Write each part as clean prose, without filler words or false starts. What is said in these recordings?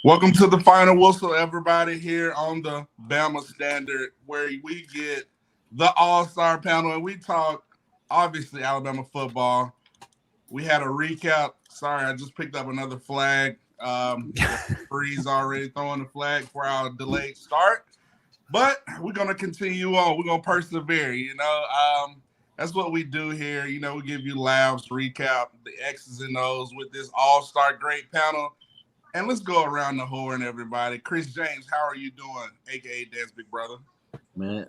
Welcome to the final whistle, everybody, here on the Bama Standard, where we get the all-star panel and we talk, obviously, Alabama football. We had a recap. Sorry, I just picked up another flag. The referee's already throwing the flag for our delayed start. But we're going to continue on. We're going to persevere, That's what we do here. We give you laughs, recap, the X's and O's with this all-star great panel. And let's go around the horn, everybody. Chris James, how are you doing, a.k.a. Dan's big brother? Man,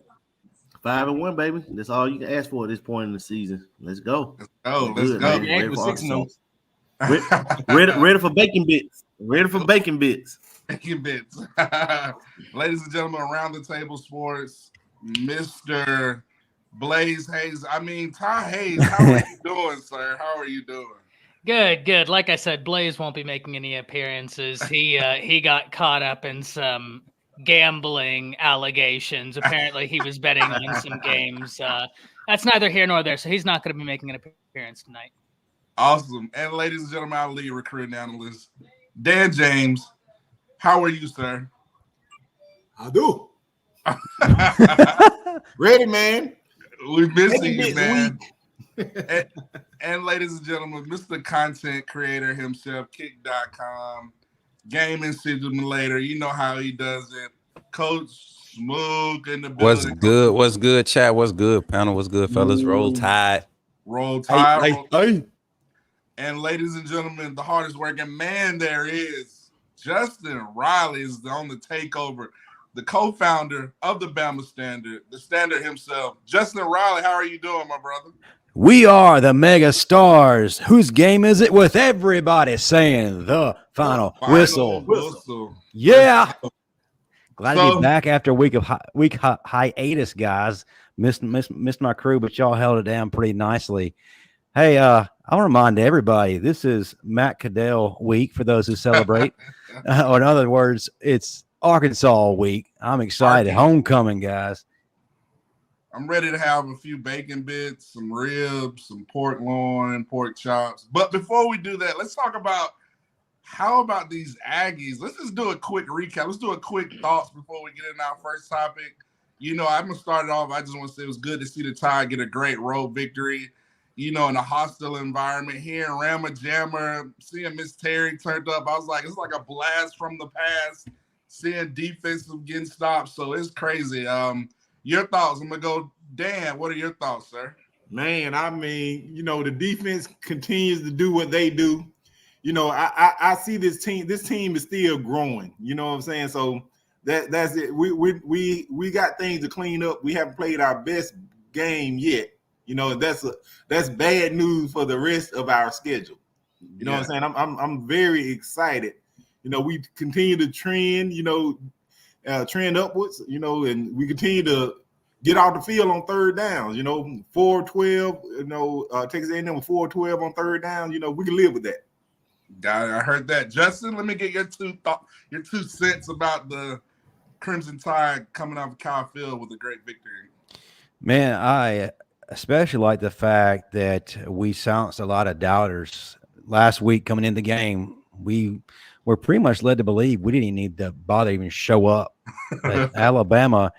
5-1, baby. That's all you can ask for at this point in the season. Let's go. Let's go. Ready for bacon bits. Bacon bits. Ladies and gentlemen, around the table sports, Mr. Blaze Hayes. Ty Hayes, how are you doing, sir? How are you doing? Good. Like I said, Blaze won't be making any appearances. He got caught up in some gambling allegations. Apparently, he was betting on some games. That's neither here nor there, so he's not going to be making an appearance tonight. Awesome. And ladies and gentlemen, our lead recruiting analyst, Dan James. How are you, sir? I do. Ready, man. We missing you, man. And ladies and gentlemen, Mr. Content Creator himself, Kick.com, gaming simulator. You know how he does it. Coach Smook in the building. What's good, chat? What's good, panel? What's good, fellas? Roll Tide. Hey. And ladies and gentlemen, the hardest working man there is, Justin Riley is on the takeover. The co-founder of the Bama Standard, the Standard himself. Justin Riley, how are you doing, my brother? We are the mega stars. Whose game is it? With everybody saying the final whistle. Yeah. Glad to be back after a week hiatus, guys. Missed my crew, but y'all held it down pretty nicely. Hey, I'll remind everybody, this is Matt Caddell week for those who celebrate. Or in other words, it's Arkansas week. I'm excited. Homecoming, guys. I'm ready to have a few bacon bits, some ribs, some pork loin, pork chops. But before we do that, let's talk about how about these Aggies. Let's just do a quick recap. Let's do a quick thoughts before we get in our first topic. I'm going to start it off. I just want to say it was good to see the Tide get a great road victory, in a hostile environment. Here in Rama Jammer, seeing Miss Terry turned up, I was like, it's like a blast from the past, seeing defensive getting stopped. So it's crazy. Your thoughts? I'm going to go, Dan, what are your thoughts, sir? Man, the defense continues to do what they do. I see this team. This team is still growing. You know what I'm saying? So that's it. We got things to clean up. We haven't played our best game yet. That's bad news for the rest of our schedule. You know what I'm saying? I'm very excited. We continue to trend, trend upwards, and we continue to get off the field on third downs, 4-12, Texas A&M with 4-12 on third down, we can live with that. Got it. I heard that. Justin, let me get your two cents about the Crimson Tide coming off of Kyle Field with a great victory. Man, I especially like the fact that we silenced a lot of doubters last week coming in the game. We were pretty much led to believe we didn't even need to bother even show up. Alabama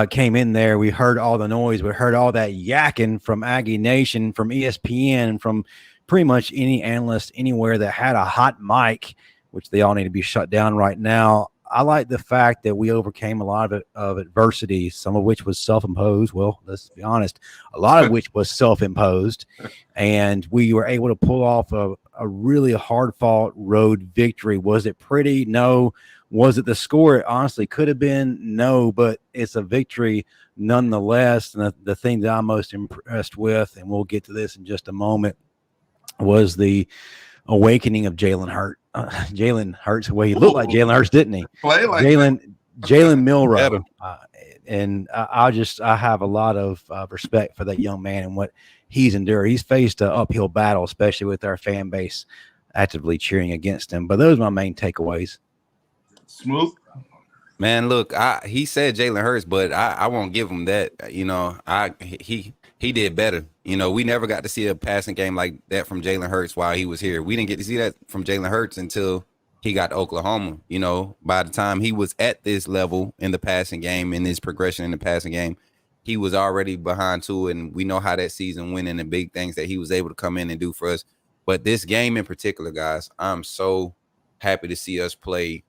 came in there. We heard all the noise. We heard all that yakking from Aggie Nation, from ESPN, from pretty much any analyst anywhere that had a hot mic, which they all need to be shut down right now. I like the fact that we overcame a lot of adversity, some of which was self-imposed. Well, let's be honest, a lot of which was self-imposed. And we were able to pull off a really hard-fought road victory. Was it pretty? No. Was it the score? It honestly could have been. No, but it's a victory nonetheless. And the thing that I'm most impressed with, and we'll get to this in just a moment, was the awakening of Jalen Hurts. Jalen Hurts, the way he looked like Jalen Hurts, didn't he? Jalen Milroe. And I have a lot of respect for that young man and what he's endured. He's faced an uphill battle, especially with our fan base actively cheering against him. But those are my main takeaways. Smooth. Man, look, he said Jalen Hurts, but I won't give him that. He did better. We never got to see a passing game like that from Jalen Hurts while he was here. We didn't get to see that from Jalen Hurts until he got to Oklahoma. You know, by the time he was at this level in the passing game, in his progression in the passing game, he was already behind Tua, and we know how that season went and the big things that he was able to come in and do for us. But this game in particular, guys, I'm so happy to see us play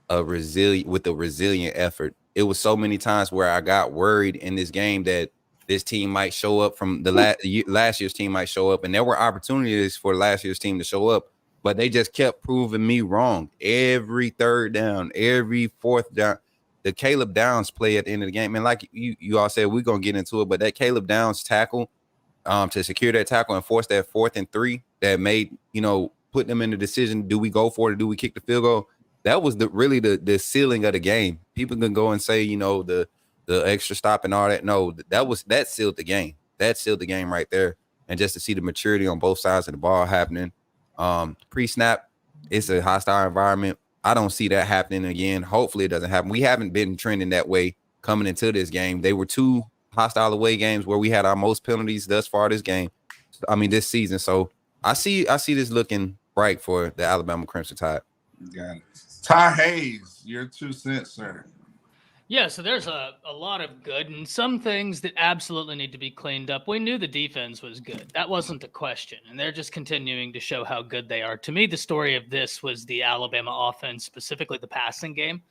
a resilient effort. It was so many times where I got worried in this game that this team might show up from the last year's team might show up, and there were opportunities for last year's team to show up, but they just kept proving me wrong. Every third down, every fourth down, the Caleb Downs play at the end of the game, and like you all said, we're gonna get into it, but that Caleb Downs tackle to secure that tackle and force that 4th and 3 that made, put them in the decision, do we go for it or do we kick the field goal? That was really the ceiling of the game. People can go and say, the extra stop and all that. No, that sealed the game. That sealed the game right there. And just to see the maturity on both sides of the ball happening. Pre-snap, it's a hostile environment. I don't see that happening again. Hopefully it doesn't happen. We haven't been trending that way coming into this game. They were 2 hostile away games where we had our most penalties thus far this season. So I see this looking bright for the Alabama Crimson Tide. Got it. Ty Hayes, your 2 cents, sir. Yeah, so there's a lot of good and some things that absolutely need to be cleaned up. We knew the defense was good. That wasn't the question. And they're just continuing to show how good they are. To me, the story of this was the Alabama offense, specifically the passing game.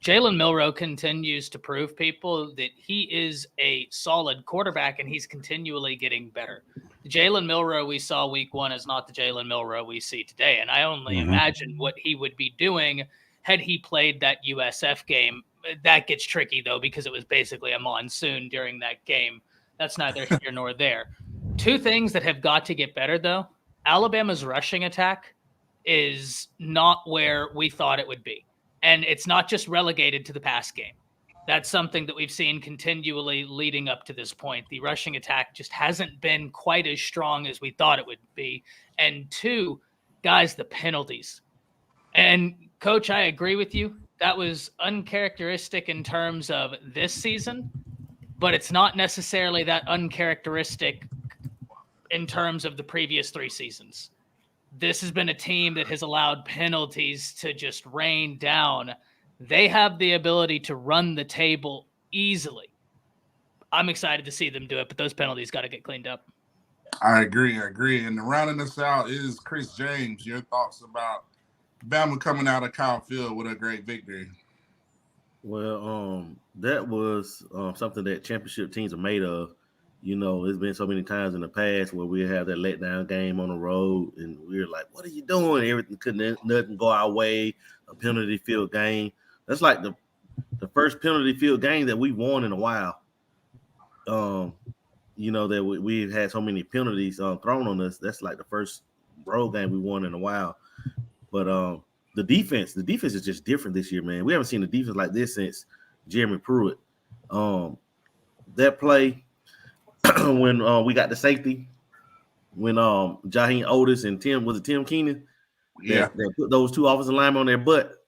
Jalen Milroe continues to prove people that he is a solid quarterback and he's continually getting better. The Jalen Milroe we saw week 1 is not the Jalen Milroe we see today. And I only imagine what he would be doing had he played that USF game. That gets tricky, though, because it was basically a monsoon during that game. That's neither here nor there. 2 things that have got to get better, though. Alabama's rushing attack is not where we thought it would be. And it's not just relegated to the pass game. That's something that we've seen continually leading up to this point. The rushing attack just hasn't been quite as strong as we thought it would be. And 2, guys, the penalties. And, Coach, I agree with you. That was uncharacteristic in terms of this season, but it's not necessarily that uncharacteristic in terms of the previous 3 seasons. This has been a team that has allowed penalties to just rain down. They have the ability to run the table easily. I'm excited to see them do it, but those penalties got to get cleaned up. I agree. And rounding us out is Chris James. Your thoughts about Bama coming out of Kyle Field with a great victory? Well, that was something that championship teams are made of. It's been so many times in the past where we have that letdown game on the road, and we're like, "What are you doing?" Everything nothing go our way. A penalty field game. That's like the first penalty field game that we won in a while. That we've had so many penalties thrown on us. That's like the first road game we won in a while. But the defense is just different this year, man. We haven't seen the defense like this since Jeremy Pruitt. That play when we got the safety, when Jaeden Otis and Tim Keenan, that put those 2 offensive linemen on their butt.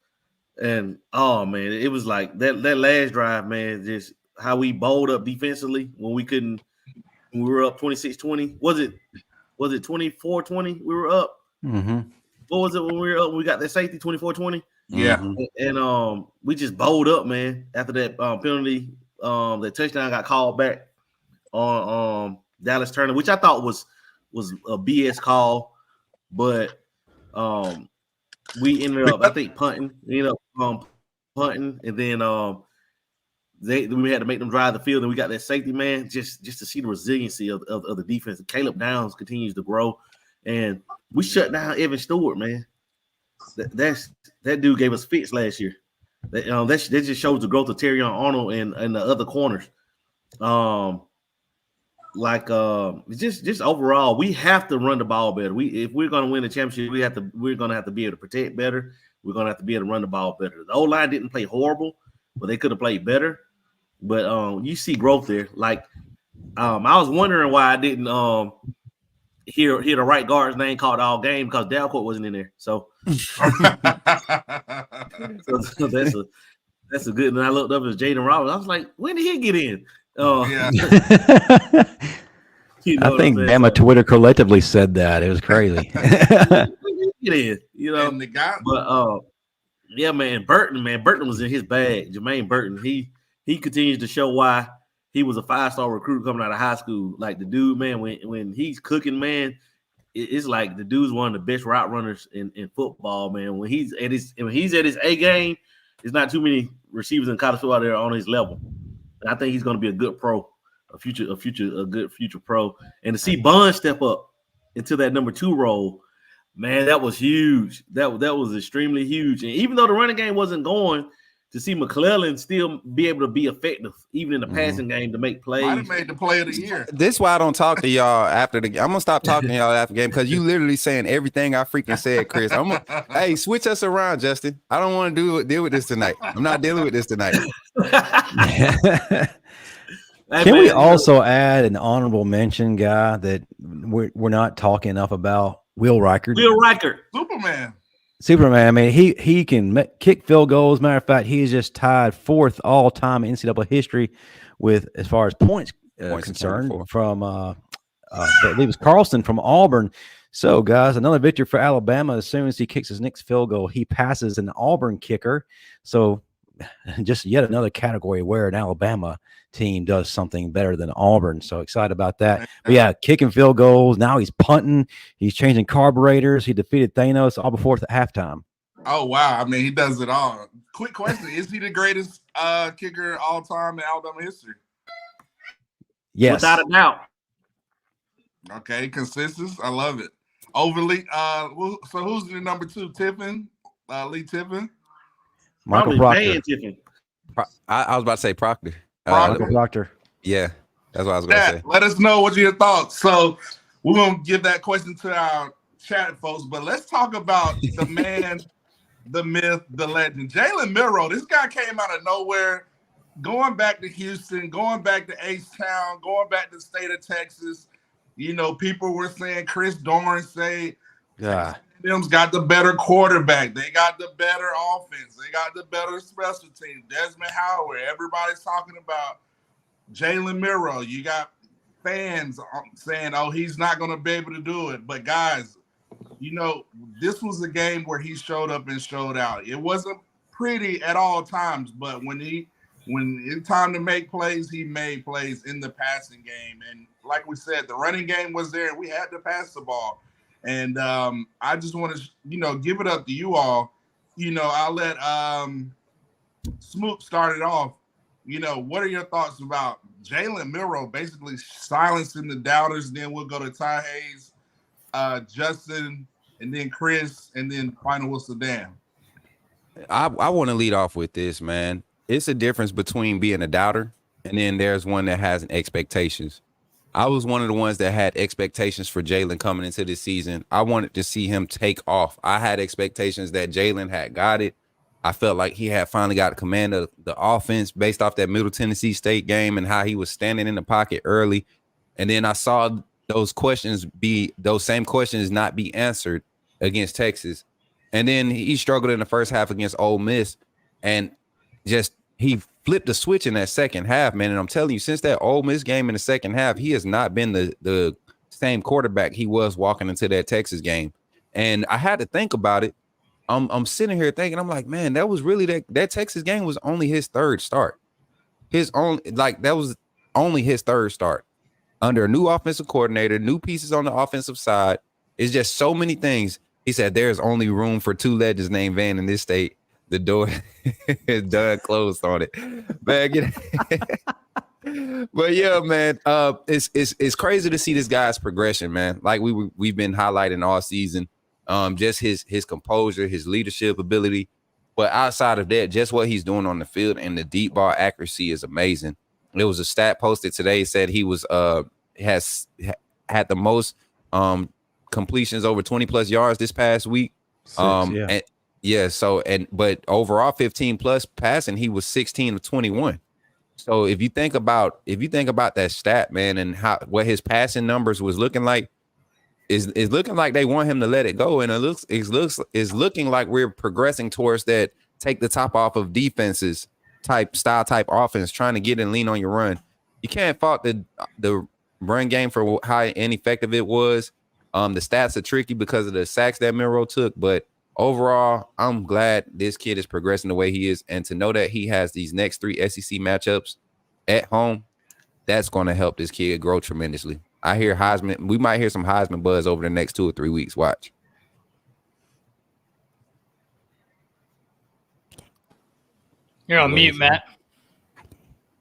And man, it was like that last drive, man, just how we bowled up defensively when we were up 26-20. Was it 24-20? We were up. Mm-hmm. What was it when we were up? We got that safety 24-20. Yeah. And we just bowled up, man, after that penalty. That touchdown got called back on Dallas Turner, which I thought was a BS call, but we ended up, I think, punting. We ended up punting, and then we had to make them drive the field, and we got that safety, man, just to see the resiliency of the defense. Caleb Downs continues to grow, and we shut down Evan Stewart, man. That dude gave us fits last year. That just shows the growth of Terrion Arnold and the other corners. Just overall, we have to run the ball better. If we're going to win the championship, we're going to have to be able to protect better. We're going to have to be able to run the ball better. The O-line didn't play horrible, but they could have played better. But you see growth there. Like I was wondering why I didn't hear the right guard's name called all game because Dalcourt wasn't in there. So, that's a good. And I looked up as Jaeden Roberts. I was like, when did he get in? Yeah. I think Bama Twitter collectively said that. It was crazy. Get in, And the guy, but Yeah, man. Burton was in his bag. Jermaine Burton, he continues to show why he was a 5-star recruit coming out of high school. Like the dude, man, when he's cooking, man, it's like the dude's one of the best route runners in football, man. When he's at his A game, there's not too many receivers in college football that are on his level. And I think he's going to be a good pro, a good future pro. And to see Bond step up into that number 2 role, man, that was huge. That was extremely huge. And even though the running game wasn't going, to see McClellan still be able to be effective, even in the passing game, to make plays. Might have made the play of the year. This is why I don't talk to y'all after the game. I'm gonna stop talking to y'all after the game because you literally saying everything I freaking said, Chris. Hey, switch us around, Justin. I don't want to deal with this tonight. I'm not dealing with this tonight. Can we also add an honorable mention guy that we're not talking enough about? Will Reichert. Superman. I mean, he can kick field goals. Matter of fact, he is just tied 4th all time in NCAA history with as far as points concerned from I believe it was Carlson from Auburn. So, guys, another victory for Alabama. As soon as he kicks his next field goal, he passes an Auburn kicker. So, just yet another category where an Alabama team does something better than Auburn. So excited about that. But yeah, kicking field goals. Now he's punting. He's changing carburetors. He defeated Thanos all before halftime. Oh, wow. I mean, he does it all. Quick question. Is he the greatest kicker all time in Alabama history? Yes. Without a doubt. Okay, consensus. I love it. Overly. So who's the number 2? Tiffin? Lee Tiffin? Michael Proctor. I was about to say Proctor. Michael Proctor. Yeah, that's what I was going to say. Let us know what your thoughts. So we're going to give that question to our chat folks, but let's talk about the man, the myth, the legend. Jalen Milroe, this guy came out of nowhere, going back to Houston, going back to H-Town, going back to the state of Texas. You know, people were saying Chris Dorn them's got the better quarterback. They got the better offense. They got the better special team. Desmond Howard. Everybody's talking about Jalen Milroe. You got fans saying, oh, he's not going to be able to do it. But, guys, you know, this was a game where he showed up and showed out. It wasn't pretty at all times, but when it's time to make plays, he made plays in the passing game. And like we said, the running game was there. We had to pass the ball. And I just want to, give it up to you all. I'll let Smoop start it off. What are your thoughts about Jalen Milroe basically silencing the doubters? Then we'll go to Ty Hayes, Justin, and then Chris, and then final whistle Dan. I want to lead off with this, man. It's a difference between being a doubter and then there's one that has expectations. I was one of the ones that had expectations for Jalen coming into this season. I wanted to see him take off. I had expectations that Jalen had got it. I felt like he had finally got command of the offense based off that Middle Tennessee State game and how he was standing in the pocket early. And then I saw those same questions not be answered against Texas. And then he struggled in the first half against Ole Miss and just he flipped the switch in that second half, man. And I'm telling you, since that Ole Miss game in the second half, he has not been the same quarterback he was walking into that Texas game. And I had to think about it. I'm sitting here thinking, I'm like, man, that was really that Texas game was only his third start. That was only his third start under a new offensive coordinator, new pieces on the offensive side. It's just so many things. He said, there's only room for 2 legends named Van in this state. The door is done closed on it. But yeah, man, it's crazy to see this guy's progression, man. Like we've been highlighting all season. Just his composure, his leadership ability. But outside of that, just what he's doing on the field and the deep ball accuracy is amazing. There was a stat posted today said he was has had the most completions over 20 plus yards this past week. But overall 15 plus passing, he was 16 of 21. So if you think about that stat, man, and what his passing numbers was looking like, is looking like they want him to let it go, and it's looking like we're progressing towards that take the top off of defenses type offense, trying to get and lean on your run. You can't fault the run game for how ineffective it was. The stats are tricky because of the sacks that Milroe took, but overall, I'm glad this kid is progressing the way he is. And to know that he has these next 3 SEC matchups at home, that's going to help this kid grow tremendously. I hear Heisman. We might hear some Heisman buzz over the next 2 or 3 weeks. Watch. You're on mute, Matt.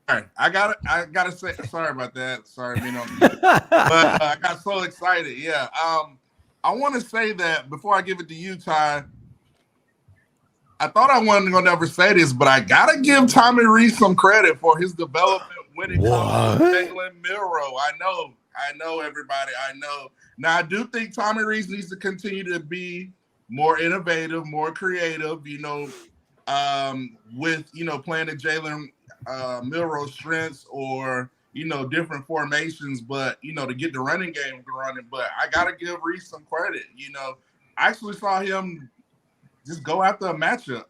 All right, I gotta say, sorry about that. Sorry, but I got so excited. Yeah, I want to say that before I give it to you, Ty. I thought I wasn't gonna never say this, but I gotta give Tommy Rees some credit for his development when it comes to Jalen Milroe. I know, everybody. I know. Now I do think Tommy Rees needs to continue to be more innovative, more creative. With playing at Jalen Milroe's strengths or different formations, but to get the running game running. But I gotta give Reese some credit. I actually saw him just go after a matchup.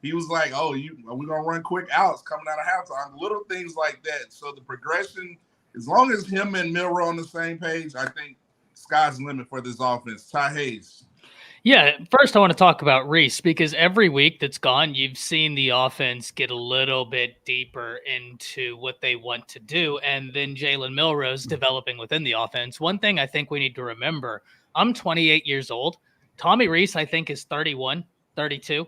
He was like, "Oh, we're gonna run quick outs coming out of halftime." Little things like that. So the progression, as long as him and Milroe on the same page, I think sky's the limit for this offense. Ty Hayes. Yeah, first I want to talk about Reese because every week that's gone, you've seen the offense get a little bit deeper into what they want to do, and then Jalen Milroe's developing within the offense. One thing I think we need to remember, I'm 28 years old. Tommy Reese, I think, is 31, 32.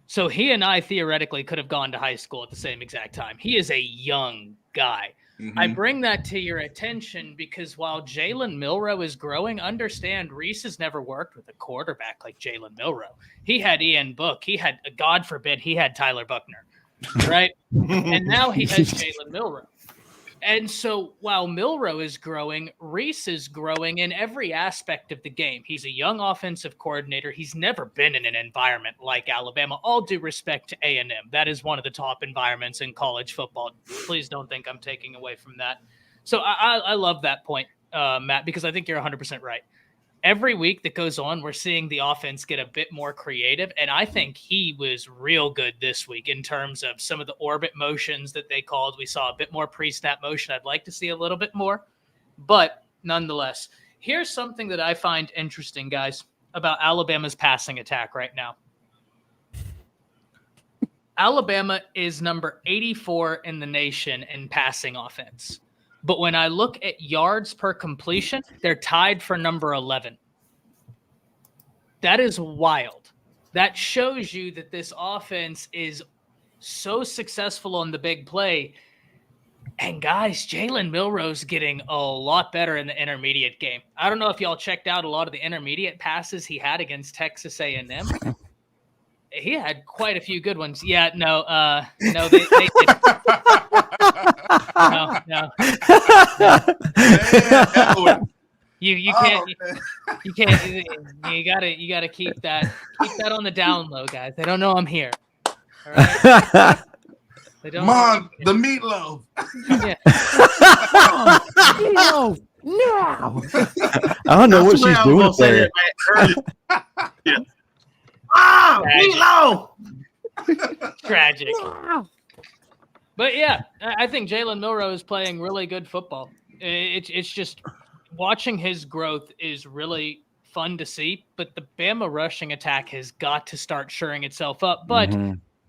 So he and I theoretically could have gone to high school at the same exact time. He is a young guy. Mm-hmm. I bring that to your attention because while Jalen Milroe is growing, understand Reese has never worked with a quarterback like Jalen Milroe. He had Ian Book. He had, God forbid, he had Tyler Buckner, right? And now he has Jalen Milroe. And so while Milroe is growing, Reese is growing in every aspect of the game. He's a young offensive coordinator. He's never been in an environment like Alabama. All due respect to A&M. That is one of the top environments in college football. Please don't think I'm taking away from that. So I love that point, Matt, because I think you're 100% right. Every week that goes on, we're seeing the offense get a bit more creative, and I think he was real good this week in terms of some of the orbit motions that they called. We saw a bit more pre-snap motion. I'd like to see a little bit more, but nonetheless, here's something that I find interesting, guys, about Alabama's passing attack right now. Alabama is number 84 in the nation in passing offense. But when I look at yards per completion, they're tied for number 11. That is wild. That shows you that this offense is so successful on the big play. And guys, Jalen Milroe's getting a lot better in the intermediate game. I don't know if y'all checked out a lot of the intermediate passes he had against Texas A&M. He had quite a few good ones. Yeah, no, they did. No. You can't. You gotta keep that on the down low, guys. They don't know I'm here. All right? They don't. Mom, the meatloaf. Yeah. Meatloaf. No. I don't know what she's doing there. Yeah. Meatloaf. Tragic. But yeah, I think Jalen Milroe is playing really good football. It's just watching his growth is really fun to see. But the Bama rushing attack has got to start shoring itself up. But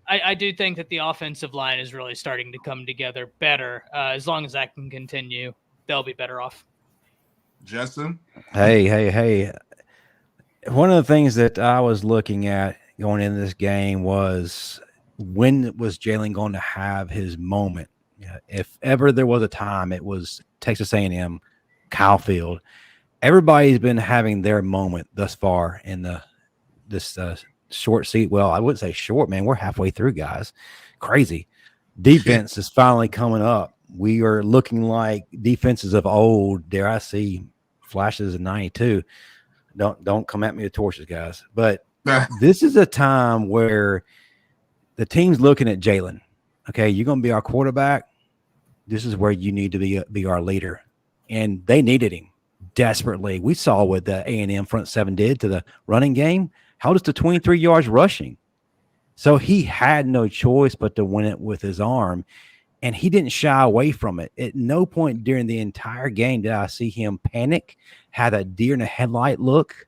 I do think that the offensive line is really starting to come together better. As long as that can continue, they'll be better off. Justin? Hey. One of the things that I was looking at going into this game was when was Jalen going to have his moment? If ever there was a time, it was Texas A&M, Kyle Field. Everybody's been having their moment thus far in this short seat. Well, I wouldn't say short, man. We're halfway through, guys. Crazy. Defense is finally coming up. We are looking like defenses of old. Dare I see flashes of 92. Don't come at me with torches, guys. But this is a time where the team's looking at Jalen. Okay, you're going to be our quarterback. This is where you need to be our leader. And they needed him desperately. We saw what the A&M front seven did to the running game. Held us to 23 yards rushing. So he had no choice but to win it with his arm. And he didn't shy away from it. At no point during the entire game did I see him panic, had a deer in a headlight look.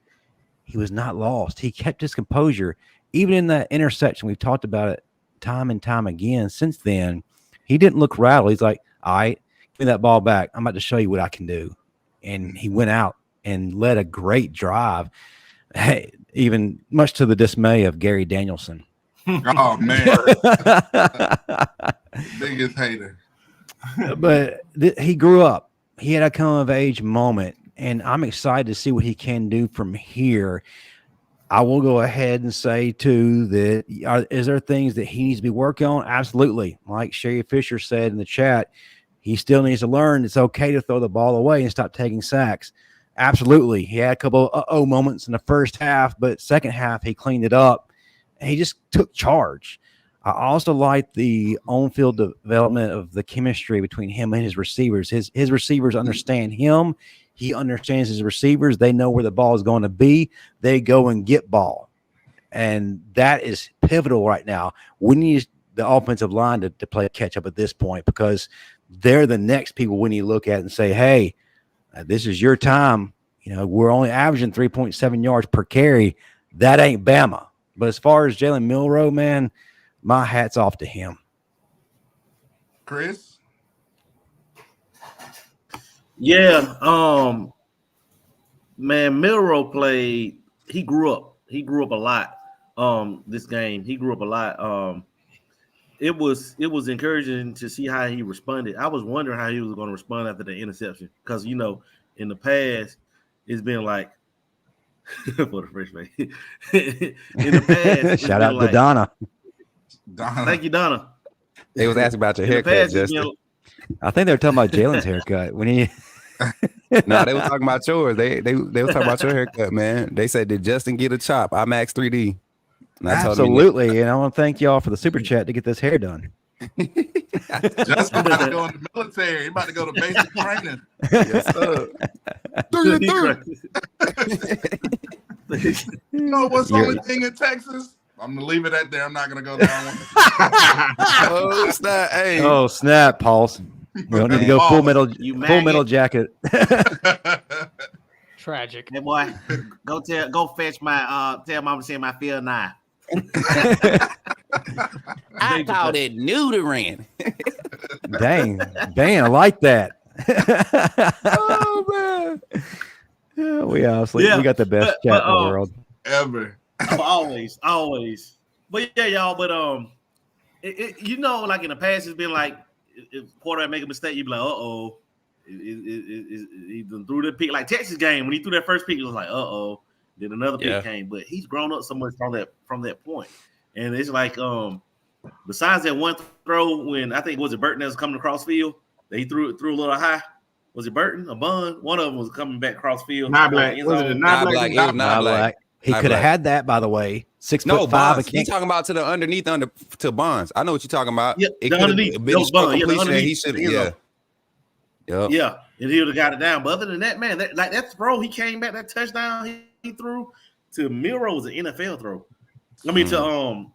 he was not lost. He kept his composure. Even in that interception, we've talked about it time and time again since then. He didn't look rattled. He's like, all right, give me that ball back. I'm about to show you what I can do. And he went out and led a great drive, even much to the dismay of Gary Danielson. Oh, man. Biggest hater. But he grew up. He had a come of age moment, and I'm excited to see what he can do from here. I will go ahead and say, too, that is there things that he needs to be working on? Absolutely. Like Sherry Fisher said in the chat, he still needs to learn it's okay to throw the ball away and stop taking sacks. Absolutely. He had a couple of uh-oh moments in the first half, but second half he cleaned it up, and he just took charge. I also like the on-field development of the chemistry between him and his receivers. His receivers understand him. He understands his receivers. They know where the ball is going to be. They go and get ball. And that is pivotal right now. We need the offensive line to play catch up at this point, because they're the next people we need to look at and say, hey, this is your time. You know, we're only averaging 3.7 yards per carry. That ain't Bama. But as far as Jalen Milroe, man, my hat's off to him. Chris? Yeah, man, Milroe played. He grew up. He grew up a lot. This game, he grew up a lot. It was encouraging to see how he responded. I was wondering how he was going to respond after the interception, because in the past it's been like for the freshman. In the past, shout out to Donna. Thank you, Donna. They was asking about your haircut, Justin. I think they were talking about Jalen's haircut when he. No, they were talking about yours. They were talking about your haircut, man. They said, did Justin get a chop? IMAX 3D. Absolutely, and I want to thank y'all for the super chat to get this hair done. Justin about to go in the military. He about to go to basic training. Yes, sir. You know what's the only thing in Texas? I'm gonna leave it at there. I'm not gonna go down. Oh snap! Hey. Oh snap, Pulse. We don't need to go full metal jacket. Tragic. Hey boy, go fetch my tell mama to send my field knife. I called it neutering. Dang, I like that. Oh man. Yeah, we got the best chat in the world Ever. Always. But yeah, y'all. But like in the past, it's been like if quarterback make a mistake, you be like, uh-oh. He threw the pick. Like Texas game, when he threw that first pick, it was like, uh-oh. Then another pick came. But he's grown up so much from that point. And it's like, besides that one throw when I think was it Burton that was coming across field, that he threw a little high. Was it Burton or Bun? One of them was coming back cross field. Not black. Was it not black? Not black. He could have had that, by the way. 6'5". Bonds. He's talking about to the underneath to Bonds. I know what you're talking about. Yeah, it the underneath. Been Underneath. he should. Yeah. Yep. Yeah, and he would have got it down. But other than that, man, that throw he came back, that touchdown he threw to Milroe was an NFL throw. I mean, to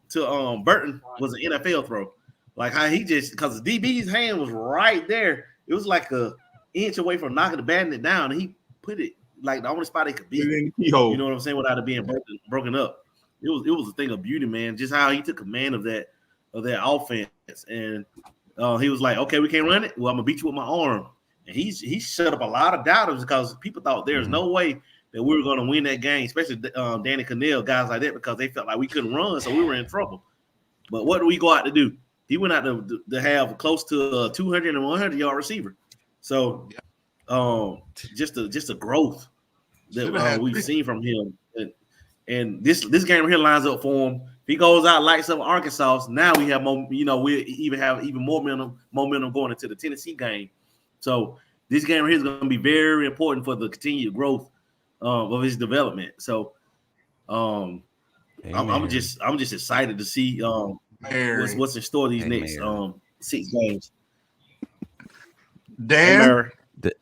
Burton was an NFL throw. Like how he just, because the DB's hand was right there. It was like a inch away from knocking the batting it down, and he put it like the only spot it could be. You know what I'm saying? Without it being broken up. It was a thing of beauty, man. Just how he took command of that offense, and he was like, "Okay, we can't run it. Well, I'm gonna beat you with my arm." And he shut up a lot of doubters because people thought there's no way that we were going to win that game, especially Danny Cannell, guys like that, because they felt like we couldn't run, so we were in trouble. But what do we go out to do? He went out to have close to a 200 and 100 yard receiver. So just a growth that we've seen from him. And this game right here lines up for him. If he goes out, lights up Arkansas, now we have more, we even have even more momentum going into the Tennessee game. So this game right here is going to be very important for the continued growth of his development. So I'm just excited to see what's in store these next 6 games. Dan, did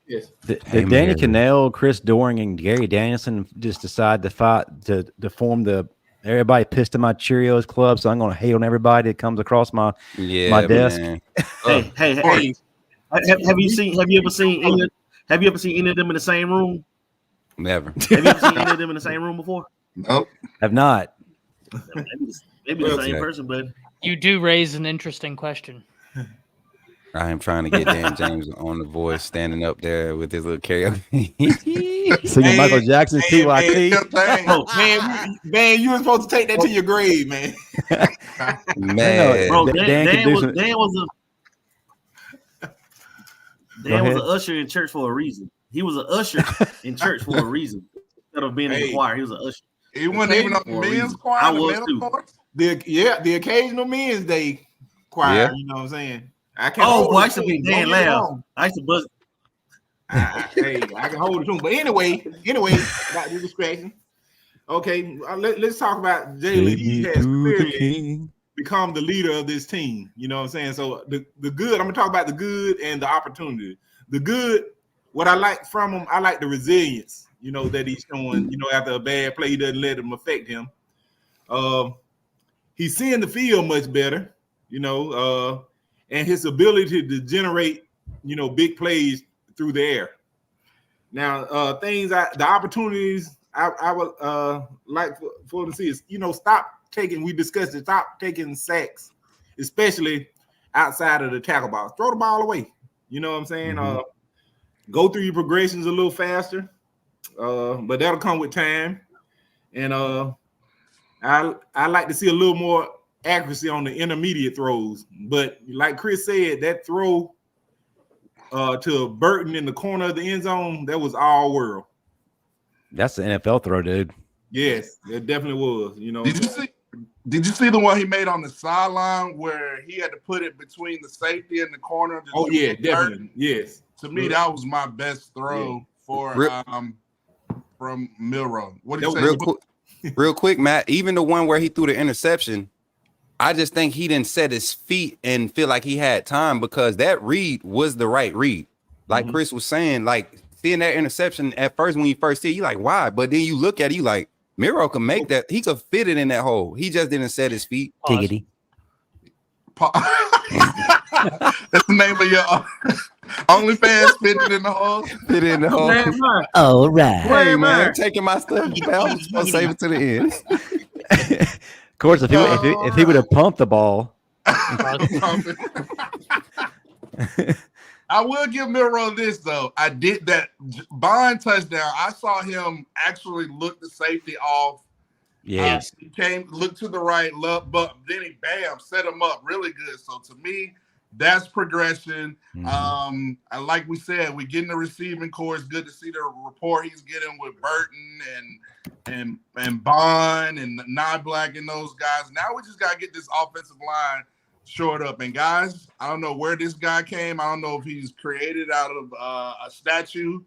Danny Cannell, Chris Doering, and Gary Danielson just decide to fight to form the everybody pissed at my Cheerios club? So I'm going to hate on everybody that comes across my desk. Hey. Have you ever seen any of them in the same room? Never. Have you ever seen any of them in the same room before? Nope. Have not. Maybe the same person, but You do raise an interesting question. I am trying to get Dan James on the voice, standing up there with his little karaoke. Singing Michael Jackson's TYT. Man, you were supposed to take that to your grave, man. Man, bro, Dan was an usher in church for a reason. He was an usher in church for a reason. Instead of being in the choir, he was an usher. He wasn't even on the men's choir. I was too. The occasional men's day choir. Yeah. You know what I'm saying? I can't. I used to be Dan loud. I used to buzz. Hey, I can hold it too. But anyway, not the distraction. Okay, let's talk about Jalen. He has clearly become the leader of this team. You know what I'm saying? So the good, I'm gonna talk about the good and the opportunity. The good, what I like from him, I like the resilience, you know, that he's showing, you know, after a bad play, he doesn't let him affect him. He's seeing the field much better, you know, and his ability to generate, you know, big plays through the air. Now, the opportunities I would like for to see is, you know, stop taking sacks, especially outside of the tackle box. Throw the ball away. You know what I'm saying? Go through your progressions a little faster, but that'll come with time. And I like to see a little more accuracy on the intermediate throws. But like Chris said, that throw to Burton in the corner of the end zone, that was all world. That's the NFL throw, dude. Yes, it definitely was. You know, Did you see the one he made on the sideline where he had to put it between the safety and the corner? Oh yeah, definitely. Yes. To me, that was my best throw for from Milroe. What do you say? Real quick, Matt. Even the one where he threw the interception, I just think he didn't set his feet and feel like he had time, because that read was the right read. Like Chris was saying, like seeing that interception at first, when you first see it, you're like, why? But then you look at it, you like, Milroe can make that. He could fit it in that hole. He just didn't set his feet. Giggity. That's the name of your OnlyFans. Fit it in the hole. Fit it in the hole. All right. Hey, man, taking my stuff. I'm just gonna save it to the end. Of course, if he would have pumped the ball. I will give Milroe this, though. I did that Bond touchdown. I saw him actually look the safety off. Yes. He looked to the right, but then he set him up really good. So to me, that's progression. Like we said, we getting the receiving core. It's good to see the rapport he's getting with Burton and Bond and Black and those guys. Now we just gotta get this offensive line short up. And guys, I don't know where this guy came. I don't know if he's created out of a statue,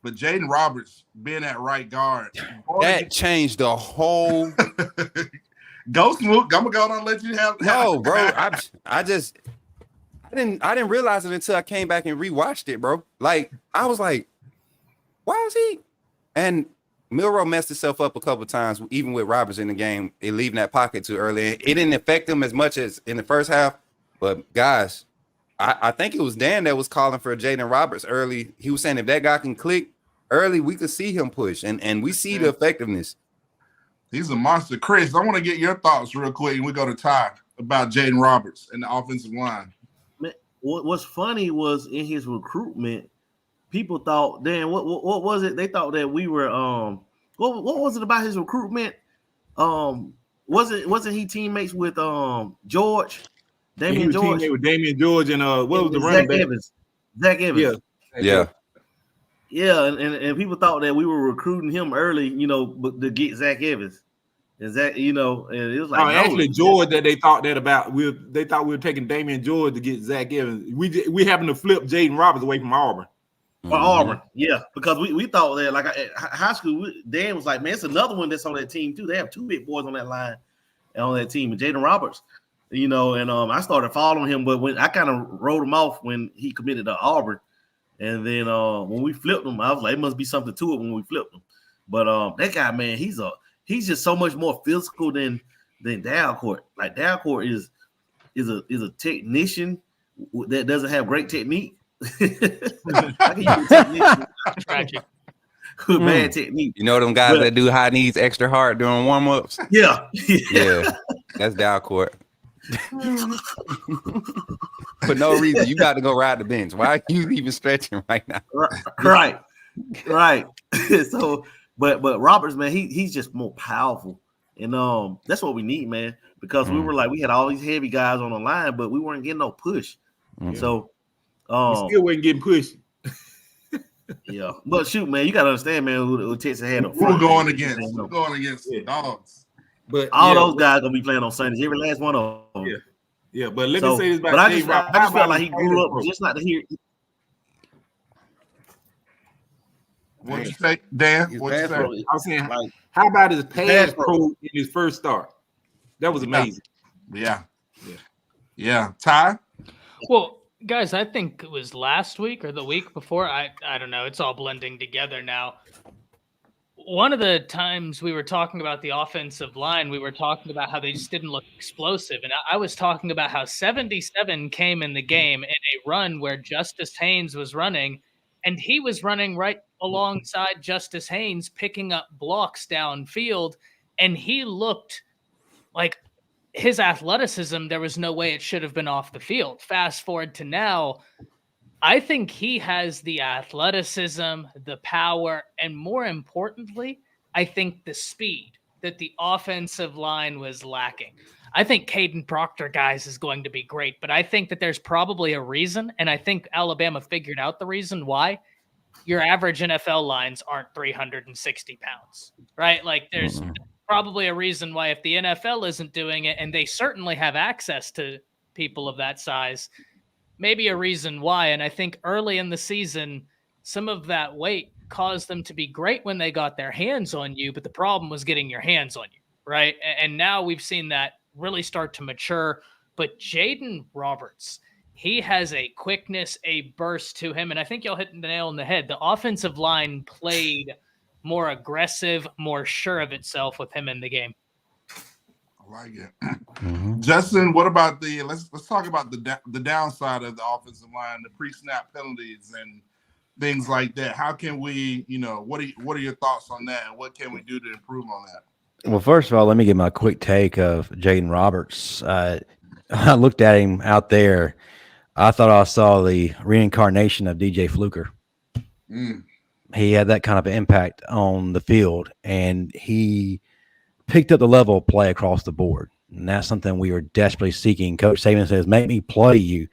but Jaeden Roberts being at right guard, that changed the whole. Go Smoot. I'm gonna go on and let you have. No, bro. I didn't realize it until I came back and rewatched it, bro. Like I was like, why is he? And Milroe messed himself up a couple of times, even with Roberts in the game, leaving that pocket too early. It didn't affect him as much as in the first half. But guys, I think it was Dan that was calling for Jaeden Roberts early. He was saying if that guy can click early, we could see him push, and we see the effectiveness. He's a monster. Chris, I want to get your thoughts real quick, and we go to Ty about Jaeden Roberts and the offensive line. Man, what's funny was in his recruitment, people thought, Dan, what was it? They thought that we were what was it about his recruitment? Wasn't he teammates with George? Damian George? With Damian George and what was the running back? Zach Evans. Yeah. And people thought that we were recruiting him early, you know, to get Zach Evans. And Zach, you know, and it was like actually George that they thought that about. They thought we were taking Damian George to get Zach Evans. We happened to flip Jaeden Roberts away from Auburn. Auburn, yeah, because we thought that like at high school, Dan was like, man, it's another one that's on that team too. They have two big boys on that line and on that team, and Jaeden Roberts, you know, and I started following him, but when I kind of wrote him off when he committed to Auburn, and then when we flipped him, I was like, it must be something to it when we flipped him. But that guy, man, he's just so much more physical than Dalcourt. Like Dalcourt is a technician that doesn't have great technique. Tragic. Bad technique. You know them guys that do high knees extra hard during warm-ups? Yeah. Yeah. That's down court. For no reason. You got to go ride the bench. Why are you even stretching right now? Right. So, but Roberts, man, he's just more powerful. And that's what we need, man. Because we were like, we had all these heavy guys on the line, but we weren't getting no push. So we still wasn't getting pushed. Yeah, but shoot, man, you gotta understand, man, who Texas had up We're front. going against the dogs. But all those guys gonna be playing on Sundays. Every last one of them. Yeah. But let me say this about but I just felt like he grew up just not to hear. What'd you say, Dan? What'd you say? I was saying, like, how about his pass pro in his first start? That was amazing. Yeah. Ty? Well, guys, I think it was last week or the week before. I don't know. It's all blending together now. One of the times we were talking about the offensive line, we were talking about how they just didn't look explosive. And I was talking about how 77 came in the game in a run where Justice Haynes was running, and he was running right alongside Justice Haynes, picking up blocks downfield. And he looked like his athleticism, there was no way it should have been off the field. Fast forward to now, I think he has the athleticism, the power, and more importantly, I think the speed that the offensive line was lacking. I think Caden Proctor, guys, is going to be great, but I think that there's probably a reason, and I think Alabama figured out the reason why. Your average NFL lines aren't 360 pounds, right? Like there's probably a reason why if the NFL isn't doing it, and they certainly have access to people of that size, maybe a reason why. And I think early in the season, some of that weight caused them to be great when they got their hands on you, but the problem was getting your hands on you, right? And now we've seen that really start to mature. But Jaeden Roberts, he has a quickness, a burst to him, and I think y'all hit the nail on the head. The offensive line played more aggressive, more sure of itself with him in the game. I like it. Justin, what about let's talk about the downside of the offensive line, the pre-snap penalties and things like that. How can we, what are your thoughts on that, and what can we do to improve on that? Well, first of all, let me give my quick take of Jaeden Roberts. I looked at him out there. I thought I saw the reincarnation of DJ Fluker. He had that kind of impact on the field, and he picked up the level of play across the board. And that's something we were desperately seeking. Coach Saban says, make me play you.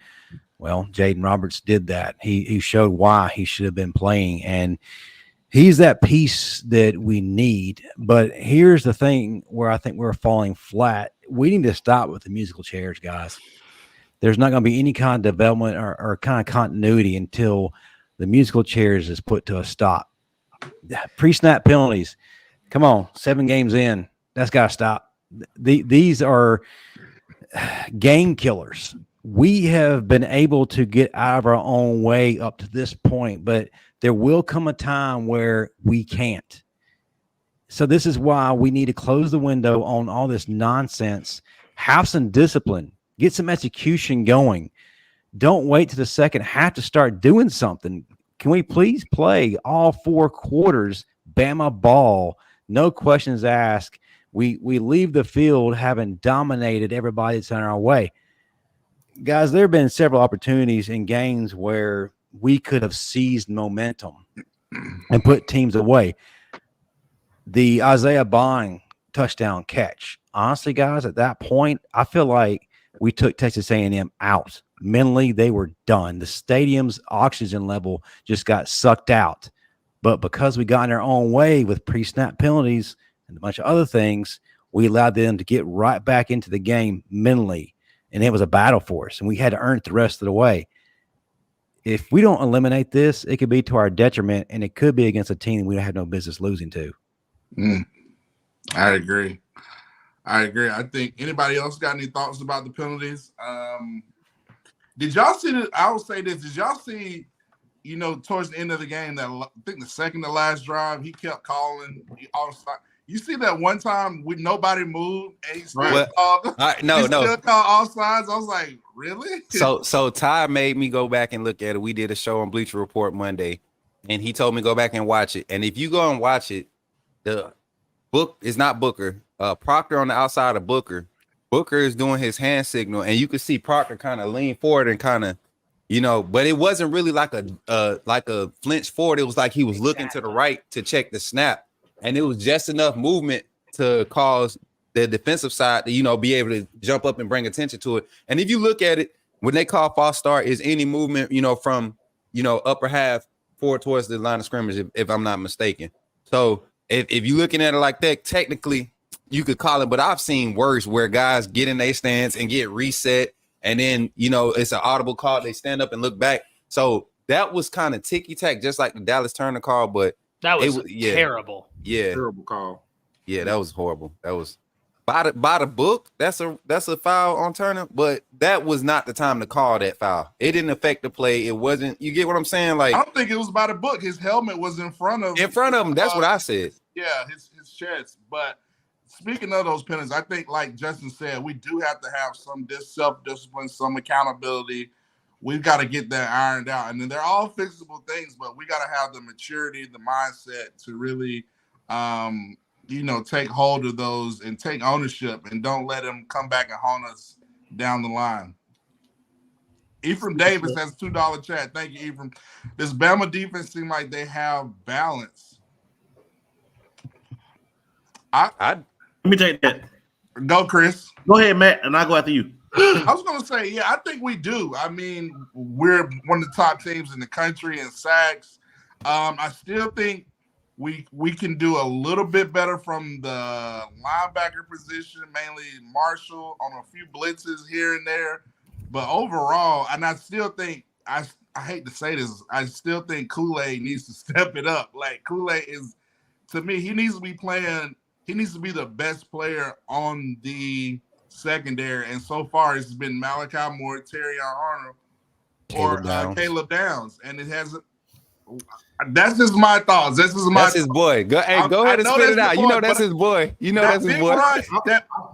Well, Jaeden Roberts did that. He showed why he should have been playing, and he's that piece that we need. But here's the thing where I think we're falling flat. We need to stop with the musical chairs, guys. There's not going to be any kind of development or kind of continuity until the musical chairs is put to a stop. Pre-snap penalties. Come on, 7 games in. That's got to stop. These are game killers. We have been able to get out of our own way up to this point, but there will come a time where we can't. So this is why we need to close the window on all this nonsense. Have some discipline. Get some execution going. Don't wait to the second half to start doing something. Can we please play all 4 quarters, Bama ball, no questions asked? We leave the field having dominated everybody that's in our way. Guys, there have been several opportunities in games where we could have seized momentum and put teams away. The Isaiah Bond touchdown catch. Honestly, guys, at that point, I feel like we took Texas A&M out. Mentally, they were done. The stadium's oxygen level just got sucked out. But because we got in our own way with pre-snap penalties and a bunch of other things, we allowed them to get right back into the game mentally. And it was a battle for us, and we had to earn it the rest of the way. If we don't eliminate this, it could be to our detriment, and it could be against a team we don't have no business losing to. I agree. I think anybody else got any thoughts about the penalties? Did y'all see this? I will say this. Did y'all see, towards the end of the game, that I think the second to last drive, he kept calling. You see that one time when nobody moved and he still called all sides? I was like, really? So Ty made me go back and look at it. We did a show on Bleacher Report Monday, and he told me go back and watch it. And if you go and watch it, the book is not Booker. Proctor on the outside of Booker. Booker is doing his hand signal, and you can see Proctor kind of lean forward and kind of, but it wasn't really like a flinch forward. It was like he was looking to the right to check the snap, and it was just enough movement to cause the defensive side to, be able to jump up and bring attention to it. And if you look at it, when they call false start, is any movement, from, upper half forward towards the line of scrimmage, if I'm not mistaken. So if you're looking at it like that, technically you could call it, but I've seen worse where guys get in their stance and get reset. And then, it's an audible call. They stand up and look back. So that was kind of ticky-tack, just like the Dallas Turner call, but that was terrible. Yeah. Terrible call. Yeah, that was horrible. That was by the book. That's a foul on Turner, but that was not the time to call that foul. It didn't affect the play. It wasn't. You get what I'm saying? Like, I don't think it was by the book. His helmet was in front of him. That's what I said. Yeah, his chest. But speaking of those penalties, I think, like Justin said, we do have to have some self-discipline, some accountability. We've got to get that ironed out. And then they're all fixable things, but we got to have the maturity, the mindset to really take hold of those and take ownership and don't let them come back and haunt us down the line. Ephraim Davis has $2 chat. Thank you, Ephraim. This Bama defense seems like they have balance. Let me take that. Go, Chris. Go ahead, Matt, and I'll go after you. I was going to say, I think we do. I mean, we're one of the top teams in the country in sacks. I still think we can do a little bit better from the linebacker position, mainly Marshall, on a few blitzes here and there. But overall, and I still think, I hate to say this, I still think Kool-Aid needs to step it up. Like, Kool-Aid is, to me, he needs to be the best player on the secondary. And so far, it's been Malachi Moore, Terrion Arnold, or Caleb Downs. And it hasn't. That's just my thoughts. That's his boy. Go ahead and spit it out. That's his boy. That's his boy.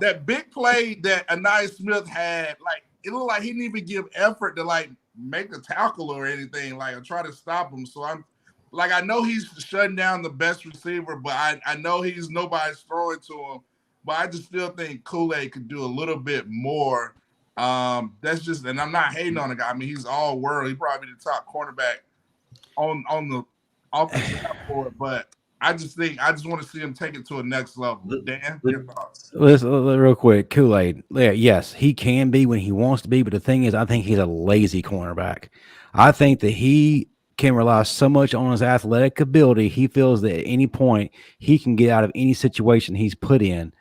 That big play that Anaya Smith had, like, it looked like he didn't even give effort to, like, make a tackle or anything, like, or try to stop him. So I know he's shutting down the best receiver, but I know nobody's throwing to him. But I just still think Kool-Aid could do a little bit more. That's just, and I'm not hating on the guy. I mean, he's all world. He's probably the top cornerback on the offensive board, but I just want to see him take it to a next level. Dan, your thoughts? Listen, real quick, Kool-Aid. Yeah, yes, he can be when he wants to be, but the thing is, I think he's a lazy cornerback. I think that he can rely so much on his athletic ability. He feels that at any point he can get out of any situation he's put in.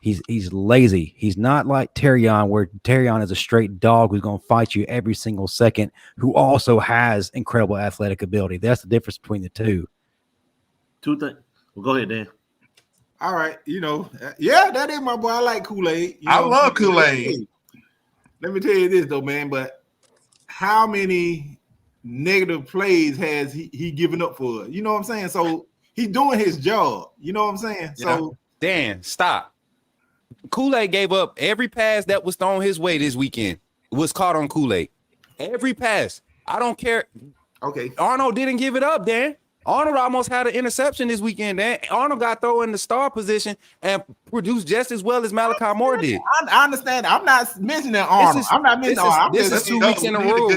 He's lazy. He's not like Terrion, where Terrion is a straight dog who's going to fight you every single second, who also has incredible athletic ability. That's the difference between the two. Two things. Well, go ahead, Dan. All right. That is my boy. I like Kool-Aid. I love Kool-Aid. Let me tell you this, though, man, but how many negative plays has he given up for? You know what I'm saying? So he's doing his job. You know what I'm saying? Yeah. So Dan, stop. Kool-Aid gave up every pass that was thrown his way this weekend. Was caught on Kool-Aid. Every pass. I don't care. Okay. Arnold didn't give it up, Dan. Arnold almost had an interception this weekend, Dan. Arnold got thrown in the star position and produced just as well as Malachi Moore did. I understand. I'm not mentioning Arnold. I'm not mentioning Arnold. This is 2 weeks in a row.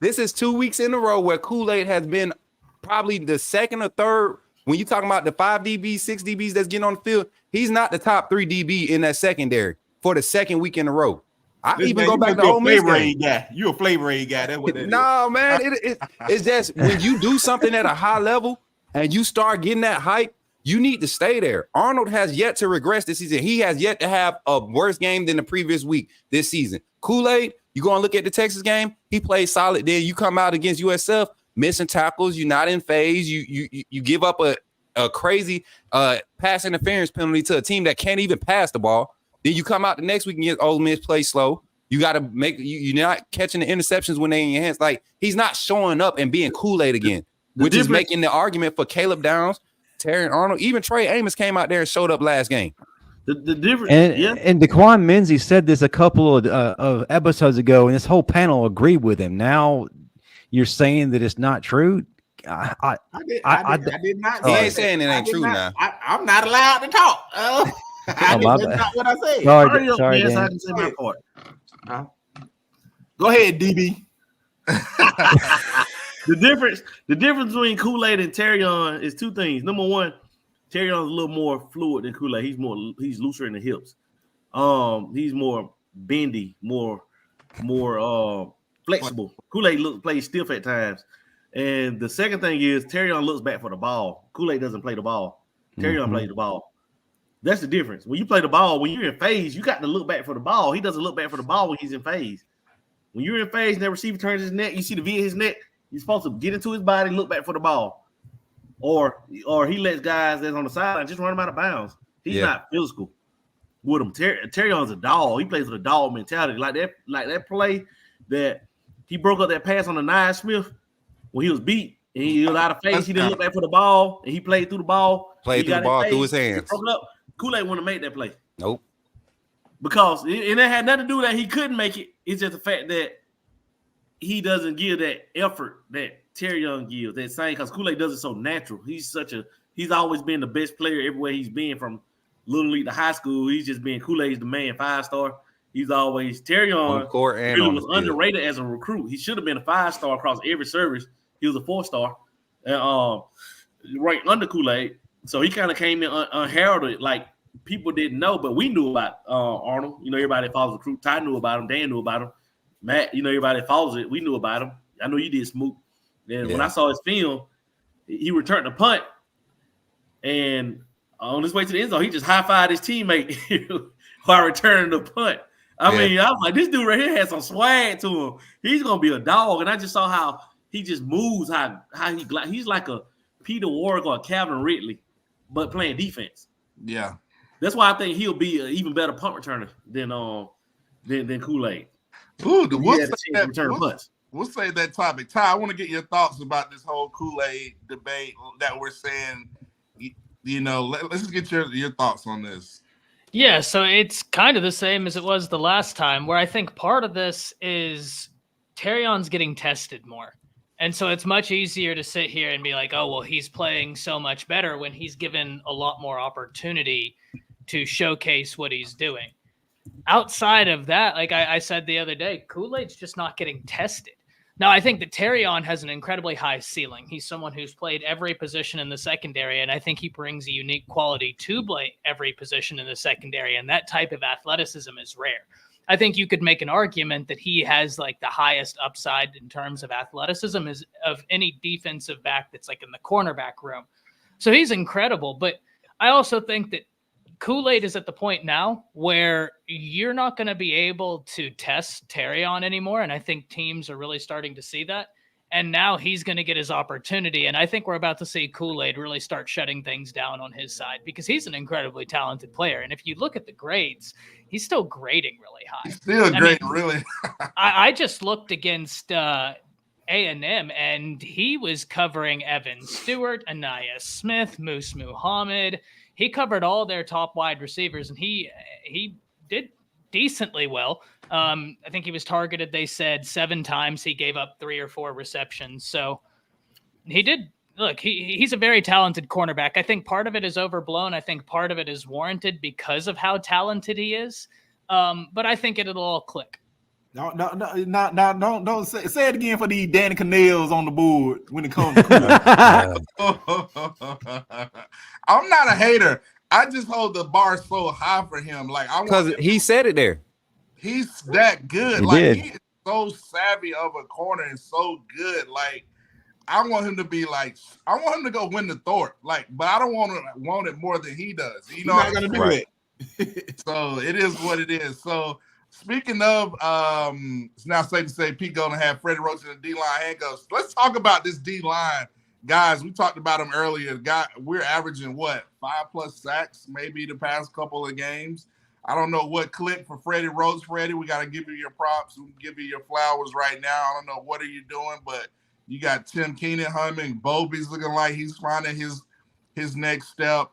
This is 2 weeks in a row where Kool-Aid has been probably the second or third. When you're talking about the 5 DBs, 6 DBs that's getting on the field, he's not the top 3 DB in that secondary for the second week in a row. I even go back to Ole Miss game. You're a flavor aid guy. That's what that is. No, man. It's just when you do something at a high level and you start getting that hype, you need to stay there. Arnold has yet to regress this season. He has yet to have a worse game than the previous week this season. Kool-Aid, you go and look at the Texas game, he played solid. Then you come out against USF, missing tackles, you're not in phase. You give up a crazy pass interference penalty to a team that can't even pass the ball. Then you come out the next week and get Ole Miss play slow. You got to make you're not catching the interceptions when they're in your hands. Like, he's not showing up and being Kool-Aid again, which is making the argument for Caleb Downs, Terry Arnold, even Trey Amos came out there and showed up last game. The difference, and Daquan Menzies said this a couple of episodes ago, and this whole panel agreed with him. Now you're saying that it's not true. I did not. He Sorry. ain't saying it ain't true now. I'm not allowed to talk. That's my not bad. what I said. Sorry, Hurry up, man, so I Dan. can say my part. Go ahead, DB. The difference between Kool-Aid and Terrion is two things. Number one, Terrion's a little more fluid than Kool-Aid. He's looser in the hips. He's more bendy, more flexible. Kool-Aid plays stiff at times. And the second thing is Terrion looks back for the ball. Kool-Aid doesn't play the ball. Terrion plays the ball. That's the difference. When you play the ball, when you're in phase, you got to look back for the ball. He doesn't look back for the ball when he's in phase. When you're in phase and that receiver turns his neck, you see the V in his neck, you're supposed to get into his body, look back for the ball. Or he lets guys that's on the sideline just run him out of bounds. He's not physical with him. Terrion's a dog. He plays with a dog mentality. Like that play that he broke up that pass on the Nye Smith when he was beat and he was out of phase. He didn't look back for the ball and he played through the ball. Played through the ball through his hands. Kool-Aid wouldn't have made that play. Nope. Because it had nothing to do with that he couldn't make it. It's just the fact that he doesn't give that effort that Terrion gives. That same because Kool-Aid does it so natural. He's always been the best player everywhere he's been from Little League to high school. He's just been Kool-Aid's the man, 5-star. He's always Terrion really was underrated as a recruit. He should have been a 5-star across every service. He was a 4-star, right under Kool-Aid. So he kind of came in unheralded, like people didn't know, but we knew about Arnold. You know, everybody that follows the recruit. Ty knew about him. Dan knew about him. Matt, you know, everybody that follows it, we knew about him. I know you did, Smoot. And when I saw his film, he returned the punt, and on his way to the end zone, he just high-fived his teammate while returning the punt. I mean, I was like, this dude right here has some swag to him. He's gonna be a dog, and I just saw how he just moves, how he's like a Peter Warrick or a Calvin Ridley, but playing defense. Yeah, that's why I think he'll be an even better punt returner than Kool-Aid. Ooh, we'll say that topic. Ty, I want to get your thoughts about this whole Kool-Aid debate that we're saying. You know, let's just get your thoughts on this. Yeah, so it's kind of the same as it was the last time, where I think part of this is Terrion's getting tested more. And so it's much easier to sit here and be like, oh, well, he's playing so much better when he's given a lot more opportunity to showcase what he's doing. Outside of that, like I said the other day, Kool-Aid's just not getting tested. Now, I think that Terrion has an incredibly high ceiling. He's someone who's played every position in the secondary, and I think he brings a unique quality to play every position in the secondary, and that type of athleticism is rare. I think you could make an argument that he has like the highest upside in terms of athleticism is of any defensive back that's like in the cornerback room. So he's incredible, but I also think that Kool-Aid is at the point now where you're not going to be able to test Terrion anymore. And I think teams are really starting to see that. And now he's going to get his opportunity. And I think we're about to see Kool-Aid really start shutting things down on his side because he's an incredibly talented player. And if you look at the grades, he's still grading really high. He's still grading really. I just looked against A&M and he was covering Evan Stewart, Anaya Smith, Moose Muhammad. He covered all their top wide receivers, and he did decently well. I think he was targeted, they said, 7 times. He gave up 3 or 4 receptions. So he did. Look, he's a very talented cornerback. I think part of it is overblown. I think part of it is warranted because of how talented he is. But I think it'll all click. No, don't say it again for the Danny Canels on the board when it comes to Kool-Aid. I'm not a hater. I just hold the bar so high for him. Like because he said it there. He's that good. He is so savvy of a corner and so good. Like I want him to be like, I want him to go win the Thorpe. Like, but I don't want it more than he does. You know, he's not gonna do it. So it is what it is. So. Speaking of, it's now safe to say Pete Golden had Freddie Roach in the D-line handcuffs. Let's talk about this D-line. Guys, we talked about him earlier. We're averaging, 5+ sacks maybe the past couple of games. I don't know what clicked for Freddie Roach. Freddie, we got to give you your props. We give you your flowers right now. I don't know what are you doing, but you got Tim Keenan humming. Bobby's looking like he's finding his next step.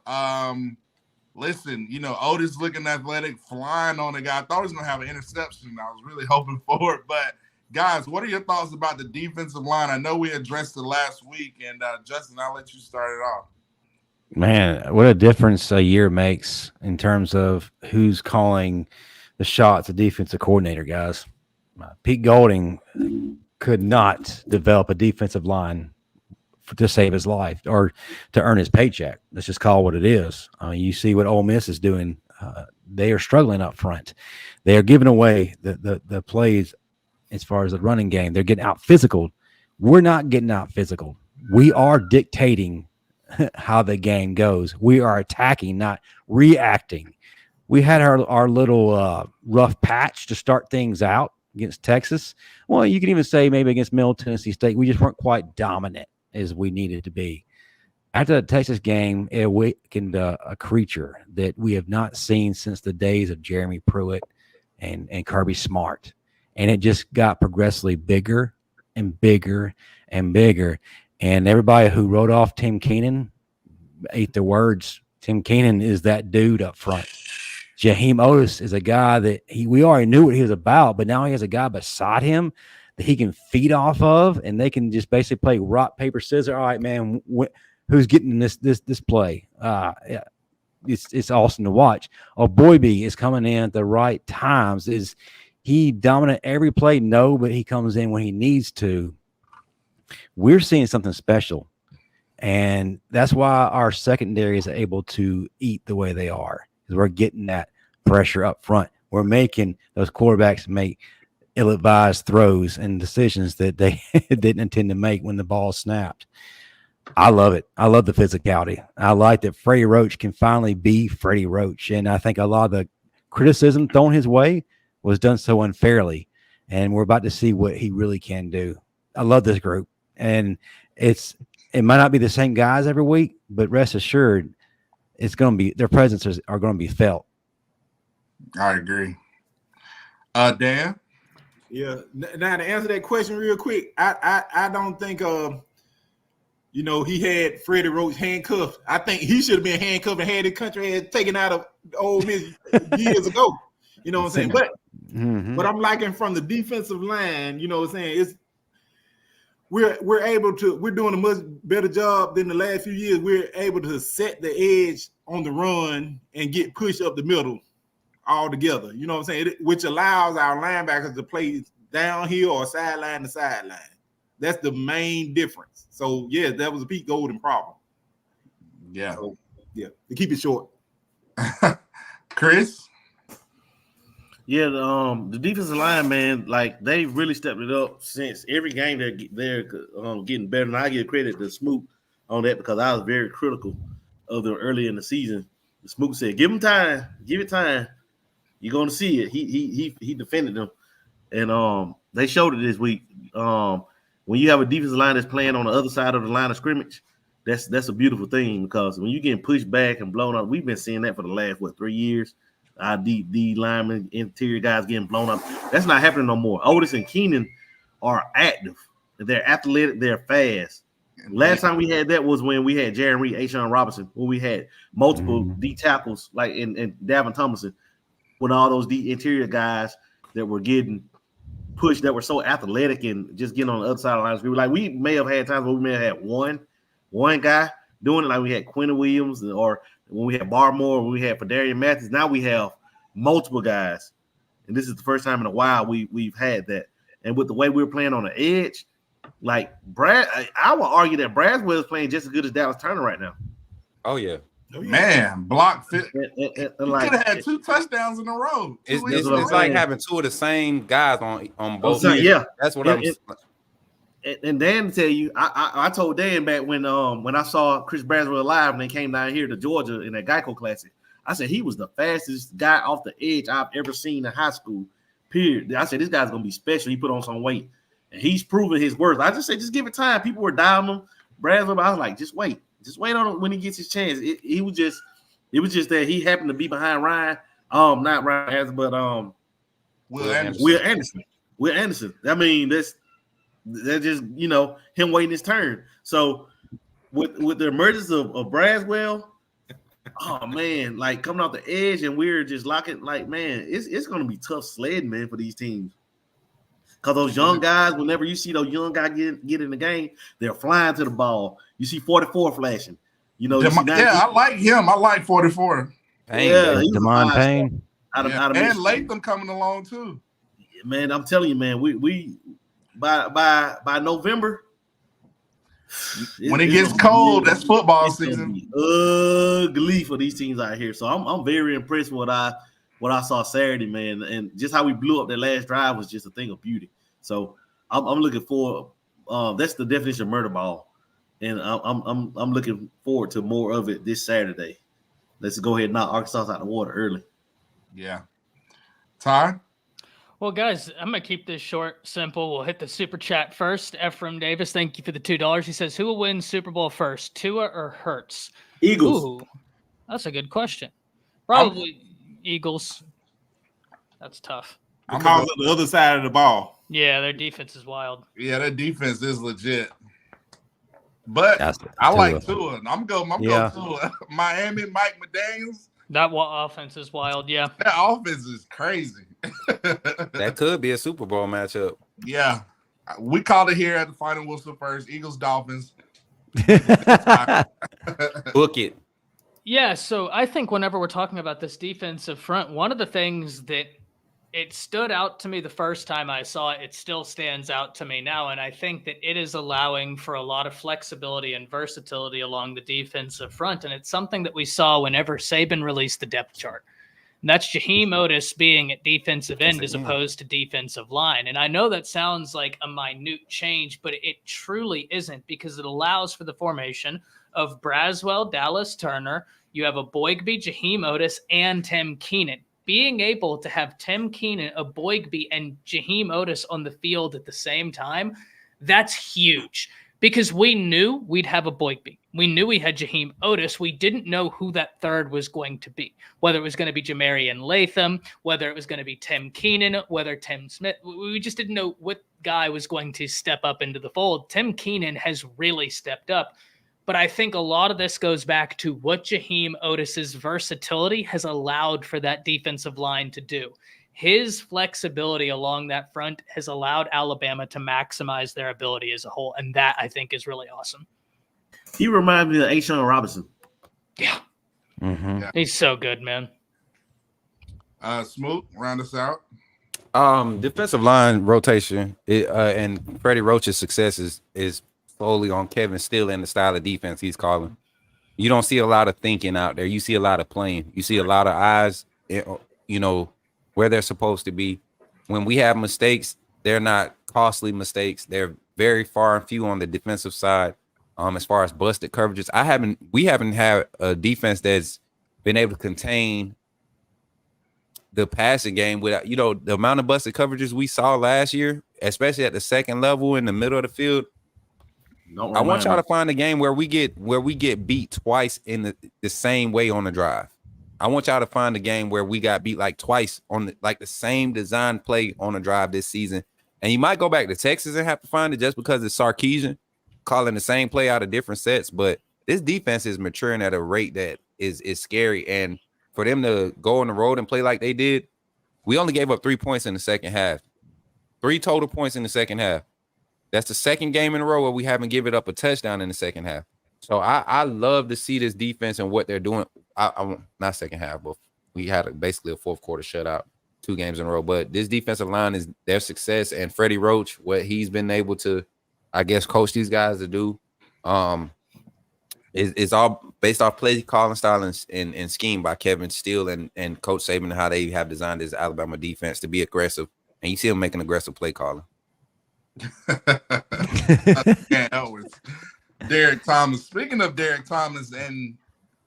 Listen, you know, Otis looking athletic, flying on the guy. I thought he was going to have an interception. I was really hoping for it. But Guys, what are your thoughts about the defensive line? I know we addressed it last week, and Justin, I'll let you start it off. Man, what a difference a year makes in terms of who's calling the shots, the defensive coordinator, guys. Pete Golding could not develop a defensive line to save his life or to earn his paycheck. Let's just call it what it is. You see what Ole Miss is doing. They are struggling up front. They are giving away the plays as far as the running game. They're getting out physical. We're not getting out physical. We are dictating how the game goes. We are attacking, not reacting. We had our little rough patch to start things out against Texas. Well, you can even say maybe against Middle Tennessee State, we just weren't quite dominant as we needed to be. After the Texas game, it awakened a creature that we have not seen since the days of Jeremy Pruitt and Kirby Smart. And it just got progressively bigger and bigger and bigger. And everybody who wrote off Tim Keenan ate their words. Tim Keenan is that dude up front. Jaheim Otis is a guy that we already knew what he was about, but now he has a guy beside him that he can feed off of, and they can just basically play rock, paper, scissors. All right, man, who's getting this play? Yeah, it's awesome to watch. Boybe is coming in at the right times. Is he dominant every play? No, but he comes in when he needs to. We're seeing something special, and that's why our secondary is able to eat the way they are, because we're getting that pressure up front. We're making those quarterbacks make ill-advised throws and decisions that they didn't intend to make when the ball snapped. I love it. I love the physicality. I like that Freddie Roach can finally be Freddie Roach, and I think a lot of the criticism thrown his way was done so unfairly, and we're about to see what he really can do. I love this group, and it might not be the same guys every week, but rest assured, it's going to be their presences are going to be felt. I agree. Dan? Yeah. Now to answer that question real quick, I don't think he had Freddie Roach handcuffed. I think he should have been handcuffed and had the country head taken out of Ole Miss years ago. You know what I'm saying? But I'm liking from the defensive line, you know what I'm saying? We're doing a much better job than the last few years. We're able to set the edge on the run and get pushed up the middle all together. You know what I'm saying? Which allows our linebackers to play downhill or sideline to sideline. That's the main difference. So, yeah, that was a Pete Golden problem. Yeah. So, yeah, to keep it short. Chris? Yeah, the defensive line, man, like they really stepped it up since every game they're getting better. And I give credit to Smoot on that because I was very critical of them early in the season. Smoot said, "Give him time, give it time. You're going to see it." He defended them, and they showed it this week. When you have a defensive line that's playing on the other side of the line of scrimmage, that's a beautiful thing because when you're getting pushed back and blown up, we've been seeing that for the last 3 years. Our D linemen, interior guys getting blown up. That's not happening no more. Otis and Keenan are active. They're athletic. They're fast. Last time we had that was when we had Jaeden Reed, Jaeden Roberts, when we had multiple D tackles like in Davin Tomlinson, when all those D interior guys that were getting pushed that were so athletic and just getting on the other side of the line. We may have had times where we may have had one guy doing it, like we had Quentin Williams or when we had Barmore, when we had Fadarian Mathis. Now we have multiple guys, and this is the first time in a while we've had that. And with the way we're playing on the edge, like Brad, I would argue that Braswell is playing just as good as Dallas Turner right now. Oh yeah, man, block fit. And He like, could have had 2 touchdowns in a row. it's like having 2 of the same guys on both. So, yeah, that's what And Dan tell you, I told Dan back when I saw Chris Braswell live and they came down here to Georgia in that Geico Classic. I said he was the fastest guy off the edge I've ever seen in high school. Period. I said this guy's gonna be special. He put on some weight, and he's proven his worth. I just said just give it time. People were down him, Braswell. I was like, just wait on him when he gets his chance. It was just that he happened to be behind Ryan. Not Ryan, but Will Anderson. I mean, that's just him waiting his turn. So with the emergence of Braswell, oh man, like coming off the edge and we're just locking, like man, it's gonna be tough sledding, man, for these teams. Because those young guys, whenever you see those young guys get in the game, they're flying to the ball. You see 44 flashing. You know, I like him. I like 44. Yeah, he was Demond Payne. Out of And Michigan. Latham coming along too. Man, I'm telling you, man, we by November, when it gets cold, that's football season. Ugly for these teams out here. So I'm very impressed with what I saw Saturday, man, and just how we blew up that last drive was just a thing of beauty. So I'm looking forward. That's the definition of murder ball, and I'm looking forward to more of it this Saturday. Let's go ahead and knock Arkansas out the water early. Yeah, Ty. Well, guys, I'm going to keep this short, simple. We'll hit the super chat first. Ephraim Davis, thank you for the $2. He says, who will win Super Bowl first, Tua or Hurts? Eagles. Ooh, that's a good question. Probably Eagles. That's tough. Because of the other side of the ball. Yeah, their defense is wild. Yeah, their defense is legit. But I like Tua. I'm going Tua. Miami, Mike McDaniels. That offense is wild, yeah. That offense is crazy. That could be a Super Bowl matchup. Yeah. We called it here at the final whistle first. Eagles, Dolphins. Book it. Yeah, so I think whenever we're talking about this defensive front, one of the things that it stood out to me the first time I saw it, it still stands out to me now, and I think that it is allowing for a lot of flexibility and versatility along the defensive front, and it's something that we saw whenever Saban released the depth chart. And that's Jaheim Otis being at defensive end as opposed to defensive line. And I know that sounds like a minute change, but it truly isn't, because it allows for the formation of Braswell, Dallas Turner. You have a Boygby, Jaheim Otis, and Tim Keenan. Being able to have Tim Keenan, a Boygby, and Jaheim Otis on the field at the same time, that's huge. Because we knew we'd have a Boygby. We knew we had Jaheim Otis. We didn't know who that third was going to be, whether it was going to be Jamarian Latham, whether it was going to be Tim Keenan, whether Tim Smith. We just didn't know what guy was going to step up into the fold. Tim Keenan has really stepped up. But I think a lot of this goes back to what Jaheim Otis's versatility has allowed for that defensive line to do. His flexibility along that front has allowed Alabama to maximize their ability as a whole, and that, I think, is really awesome. He reminds me of A'Shaun Robinson. Yeah. Mm-hmm. Yeah. He's so good, man. Smoot, round us out. Defensive line rotation and Freddie Roach's success is solely on Kevin Steele and the style of defense he's calling. You don't see a lot of thinking out there. You see a lot of playing. You see a lot of eyes, where they're supposed to be. When we have mistakes, they're not costly mistakes. They're very far and few on the defensive side. As far as busted coverages, we haven't had a defense that's been able to contain the passing game without, the amount of busted coverages we saw last year, especially at the second level in the middle of the field. I want y'all to find a game where we get beat twice in the same way on the drive. I want y'all to find a game where we got beat like twice on the same design play on a drive this season. And you might go back to Texas and have to find it just because it's Sarkisian calling the same play out of different sets. But this defense is maturing at a rate that is scary. And for them to go on the road and play like they did, we only gave up 3 points in the second half. 3 total points in the second half. That's the second game in a row where we haven't given up a touchdown in the second half. So I love to see this defense and what they're doing. I not second half, but we had basically a fourth quarter shutout 2 games in a row. But this defensive line is their success, and Freddie Roach, what he's been able to, I guess, coach these guys to do, is all based off play calling style and scheme by Kevin Steele and Coach Saban, and how they have designed this Alabama defense to be aggressive. And you see them making aggressive play calling. Derek Thomas. Speaking of Derek Thomas, and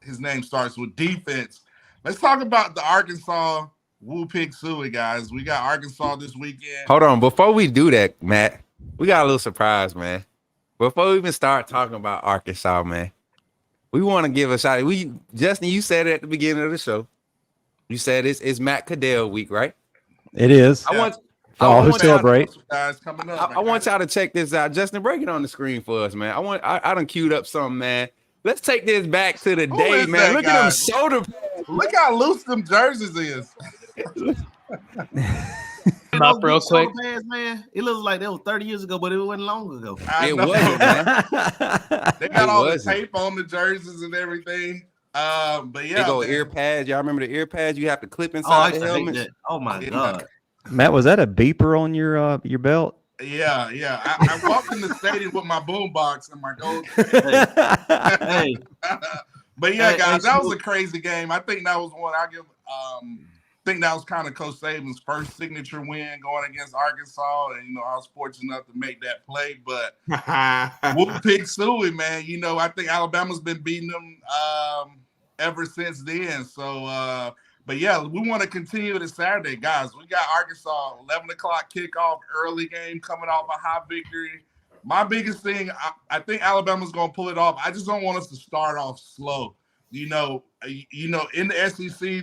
his name starts with defense, let's talk about the Arkansas Woo Pig Suey, guys. We got Arkansas this weekend. Hold on. Before we do that, Matt, we got a little surprise, man. Before we even start talking about Arkansas, man, we want to give a shout. Justin, you said it at the beginning of the show. You said it's Matt Caddell week, right? It is. I want all who celebrate. Guys coming up. I want y'all to check this out. Justin, break it on the screen for us, man. I done queued up something, man. Let's take this back to the day, man. Look at them shoulder pads. Look how loose them jerseys is. them up real quick. Pads, man, it looks like that was 30 years ago, but it wasn't long ago. It wasn't, man. They got It all wasn't. the tape on the jerseys and everything. But yeah, They go man. ear pads. Y'all remember the ear pads you have to clip Oh, I inside used the to hate helmets? that. Oh my Yeah. god. Matt, was that a beeper on your belt? Yeah. I walked in the stadium with my boombox and my gold. Hey, But yeah, Hey, guys, hey, that was Snoop. a crazy game. I think that was one I give. Think that was kind of Coach Saban's first signature win going against Arkansas, and I was fortunate enough to make that play. But we'll pick Suey, man. I think Alabama's been beating them ever since then. So, but yeah, we want to continue this Saturday, guys. We got Arkansas 11 o'clock kickoff, early game coming off a high victory. My biggest thing, I think Alabama's going to pull it off. I just don't want us to start off slow. In the SEC,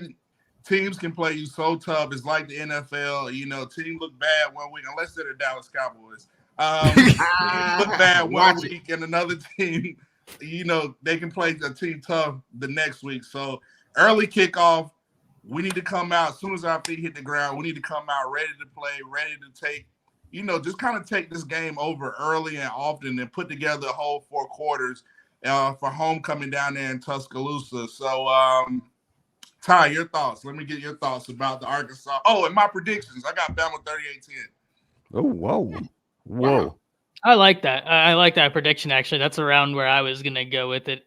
teams can play you so tough. It's like the NFL. Team look bad one week, unless they're the Dallas Cowboys. Look bad one week, and another team, they can play a team tough the next week. So early kickoff, we need to come out as soon as our feet hit the ground. We need to come out ready to play, ready to take. Just kind of take this game over early and often and put together a whole 4 quarters for homecoming down there in Tuscaloosa. So, Ty, your thoughts. Let me get your thoughts about the Arkansas. Oh, and my predictions. I got Bama 38-10. Oh, whoa. Wow. I like that. I like that prediction, actually. That's around where I was going to go with it.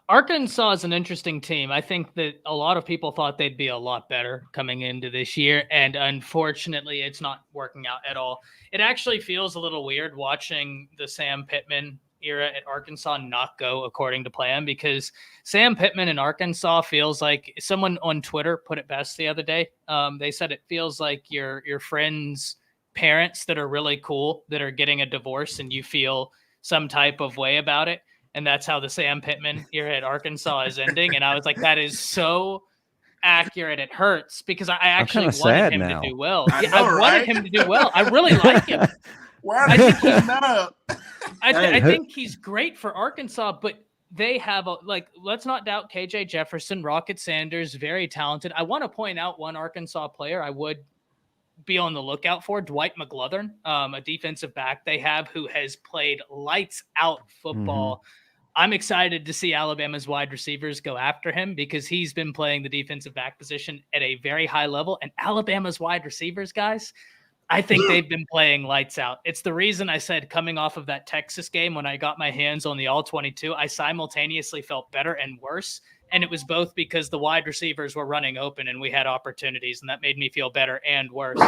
Arkansas is an interesting team. I think that a lot of people thought they'd be a lot better coming into this year, and unfortunately, it's not working out at all. It actually feels a little weird watching the Sam Pittman era at Arkansas not go according to plan, because Sam Pittman in Arkansas feels like, someone on Twitter put it best the other day. They said it feels like your friends' parents that are really cool that are getting a divorce and you feel some type of way about it. And that's how the Sam Pittman era at Arkansas is ending. And I was like, that is so accurate. It hurts, because I actually wanted him to do well. I wanted him to do well. I really like him. Why did you keep that up? I think he's great for Arkansas, but they have let's not doubt KJ Jefferson, Rocket Sanders, very talented. I want to point out one Arkansas player I would be on the lookout for, Dwight McGlothern, a defensive back they have who has played lights out football. Mm-hmm. I'm excited to see Alabama's wide receivers go after him, because he's been playing the defensive back position at a very high level. And Alabama's wide receivers, guys, I think they've been playing lights out. It's the reason I said, coming off of that Texas game, when I got my hands on the All-22, I simultaneously felt better and worse. And it was both because the wide receivers were running open and we had opportunities, and that made me feel better and worse.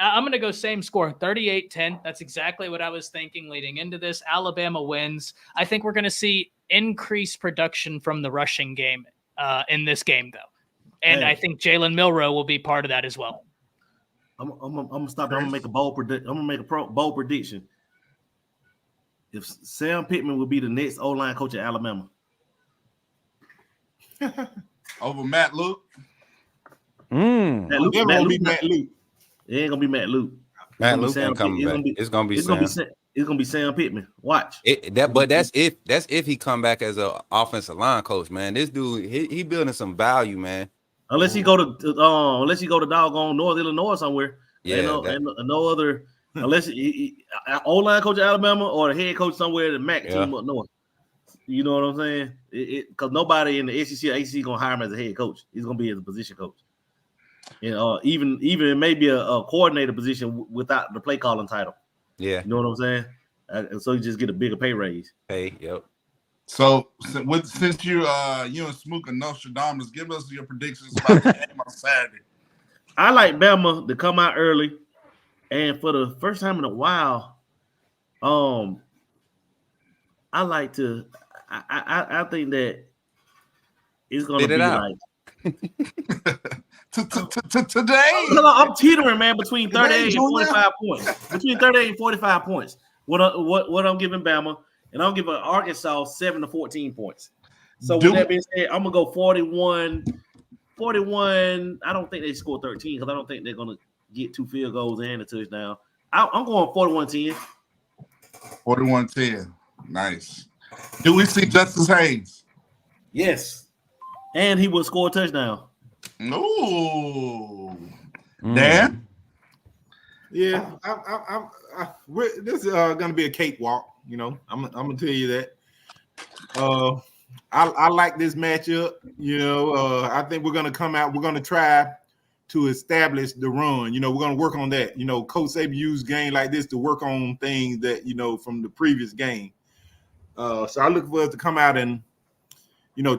I'm going to go same score, 38-10. That's exactly what I was thinking leading into this. Alabama wins. I think we're going to see increased production from the rushing game in this game, though. And I think Jalen Milroe will be part of that as well. I'm gonna stop. I'm gonna make a bold prediction. I'm gonna make a bold prediction. If Sam Pittman will be the next O-line coach at Alabama, over Matt Luke. Matt Luke, Matt Luke. It ain't gonna be Matt Luke. Matt Luke ain't coming back. It's gonna be Sam. It's gonna be Sam Pittman. Watch. But that's if he come back as an offensive line coach, man. This dude, he building some value, man. Unless he go to doggone North Illinois somewhere. Yeah, no other. Unless O-line coach at Alabama or the head coach somewhere the MAC team up north. You know what I'm saying? Because nobody in the SEC or ACC gonna hire him as a head coach. He's gonna be as a position coach. Even maybe a coordinator position without the play calling title. Yeah, you know what I'm saying? So you just get a bigger pay raise. Yep. So since you and Smook and Nostradamus, give us your predictions about the game on Saturday. I like Bama to come out early, and for the first time in a while, I like to. I think that it's gonna be like today. I'm teetering, man, between 38 and 45 points. Between 38 and 45 points. What I'm giving Bama, and I'm giving Arkansas 7 to 14 points. So with that being said, I'm gonna go 41. I don't think they score 13 because I don't think they're gonna get 2 field goals and a touchdown. I'm going 41-10. 41-10. Nice. Do we see Justice Haynes? Yes. And he will score a touchdown. Ooh. Dan? Yeah, this is going to be a cakewalk. You know, I'm gonna tell you that. I like this matchup. You know, I think we're gonna come out. We're gonna try to establish the run. You know, we're gonna work on that. You know, Coach Saban used game like this to work on things that from the previous game. So I look for us to come out and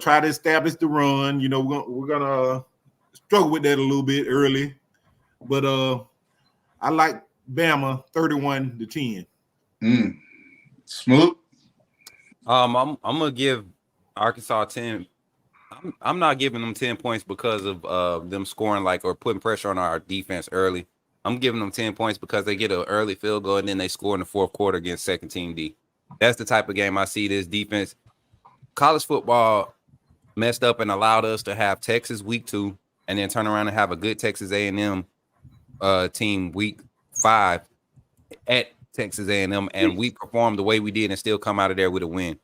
try to establish the run. You know, we're gonna struggle with that a little bit early, but I like Bama 31-10. Smooth. I'm gonna give Arkansas 10. I'm not giving them 10 points because of them scoring or putting pressure on our defense early. I'm giving them 10 points because they get an early field goal and then they score in the fourth quarter against second team D. That's the type of game I see this defense. College football messed up and allowed us to have Texas week 2 and then turn around and have a good Texas A&M team week 5 at Texas A&M, and we performed the way we did and still come out of there with a win.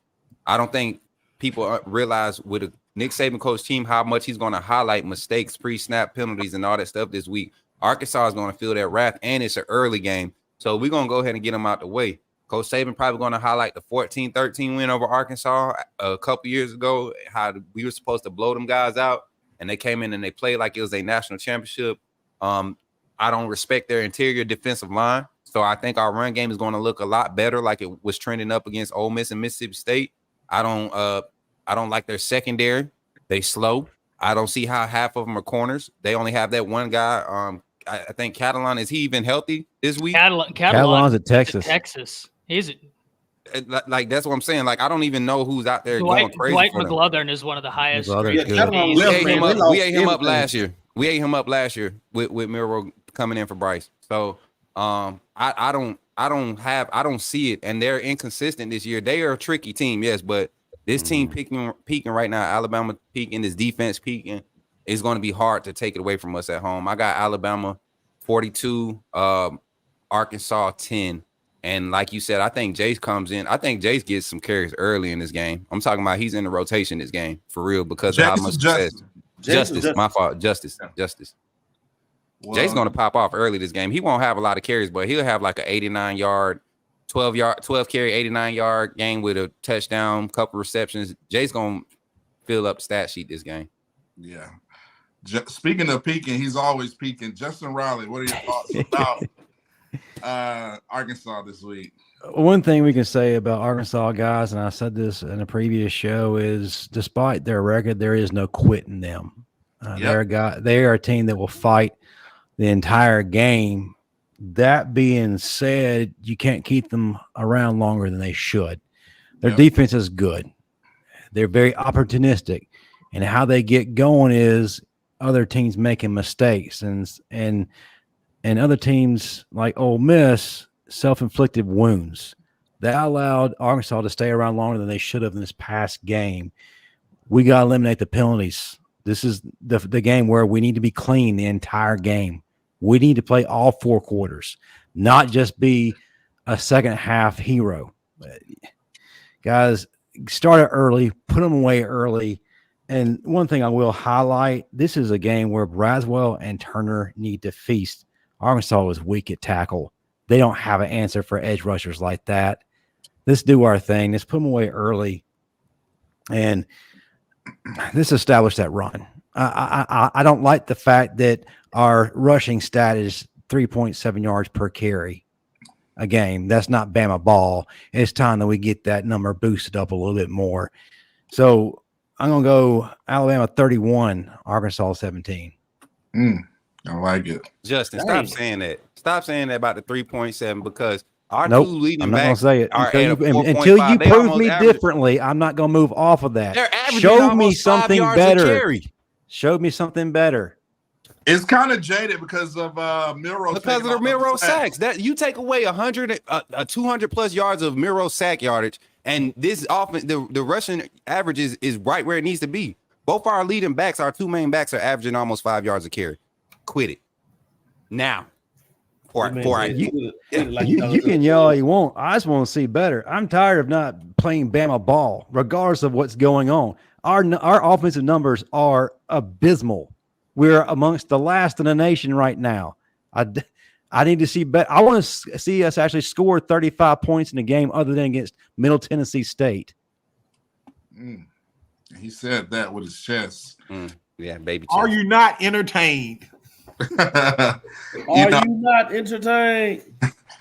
I don't think people realize with a Nick Saban coach team how much he's going to highlight mistakes, pre-snap penalties, and all that stuff this week. Arkansas is going to feel that wrath, and it's an early game, so we're going to go ahead and get them out the way. Coach Saban probably going to highlight the 14-13 win over Arkansas a couple years ago, how we were supposed to blow them guys out, and they came in and they played like it was a national championship. I don't respect their interior defensive line. So I think our run game is going to look a lot better, like it was trending up against Ole Miss and Mississippi State. I don't like their secondary. They slow. I don't see how half of them are corners. They only have that one guy. I think Catalan, is he even healthy this week? Catalan's at Texas. He's that's what I'm saying. Like, I don't even know who's out there going crazy. Dwight for them. McGlothern is one of the highest. We ate him up last year. We ate him up last year with Milroe coming in for Bryce. So I don't see it, and they're inconsistent this year. They are a tricky team, yes, but this team peaking right now. Alabama peaking, this defense peaking. It's going to be hard to take it away from us at home. I got Alabama 42, Arkansas 10, and like you said, I think Jace comes in. I think Jace gets some carries early in this game. I'm talking about he's in the rotation this game for real because of how much success. Justice, my fault. Justice. Well, Jay's going to pop off early this game. He won't have a lot of carries, but he'll have like an 89-yard, 12 carry, 89-yard game with a touchdown, couple receptions. Jay's going to fill up the stat sheet this game. Yeah. Speaking of peaking, he's always peaking. Justin Riley, what are your thoughts about Arkansas this week? One thing we can say about Arkansas guys, and I said this in a previous show, is despite their record, there is no quitting them. They are a team that will fight the entire game. That being said, you can't keep them around longer than they should. Their defense is good. They're very opportunistic, and how they get going is other teams making mistakes, and other teams like Ole Miss self-inflicted wounds that allowed Arkansas to stay around longer than they should have in this past game. We got to eliminate the penalties. This is the game where we need to be clean the entire game. We need to play all 4 quarters, not just be a second half hero. Guys, start it early, put them away early. And one thing I will highlight, this is a game where Braswell and Turner need to feast. Arkansas was weak at tackle. They don't have an answer for edge rushers like that. Let's do our thing. Let's put them away early. And let's establish that run. I don't like the fact that our rushing stat is 3.7 yards per carry a game. That's not Bama ball. It's time that we get that number boosted up a little bit more. So I'm going to go Alabama 31, Arkansas 17. I like it. Justin, stop saying that. Stop saying that about the 3.7 because our two leading backs are at 4.5. Until you prove me differently, I'm not going to move off of that. Show me something better. Show me something better. It's kind of jaded because of Milroe. Because of the Milroe sacks. That you take away 200 plus yards of Milroe sack yardage, and this offense, the rushing average is right where it needs to be. Both our leading backs, our 2 main backs, are averaging almost 5 yards a carry. Quit it now. You can yell all you want. I just want to see better. I'm tired of not playing Bama ball, regardless of what's going on. Our offensive numbers are abysmal. We're amongst the last in the nation right now. I need to see better. I want to see us actually score 35 points in a game other than against Middle Tennessee State. He said that with his chest. Yeah, baby. Are you not entertained? Are you not entertained?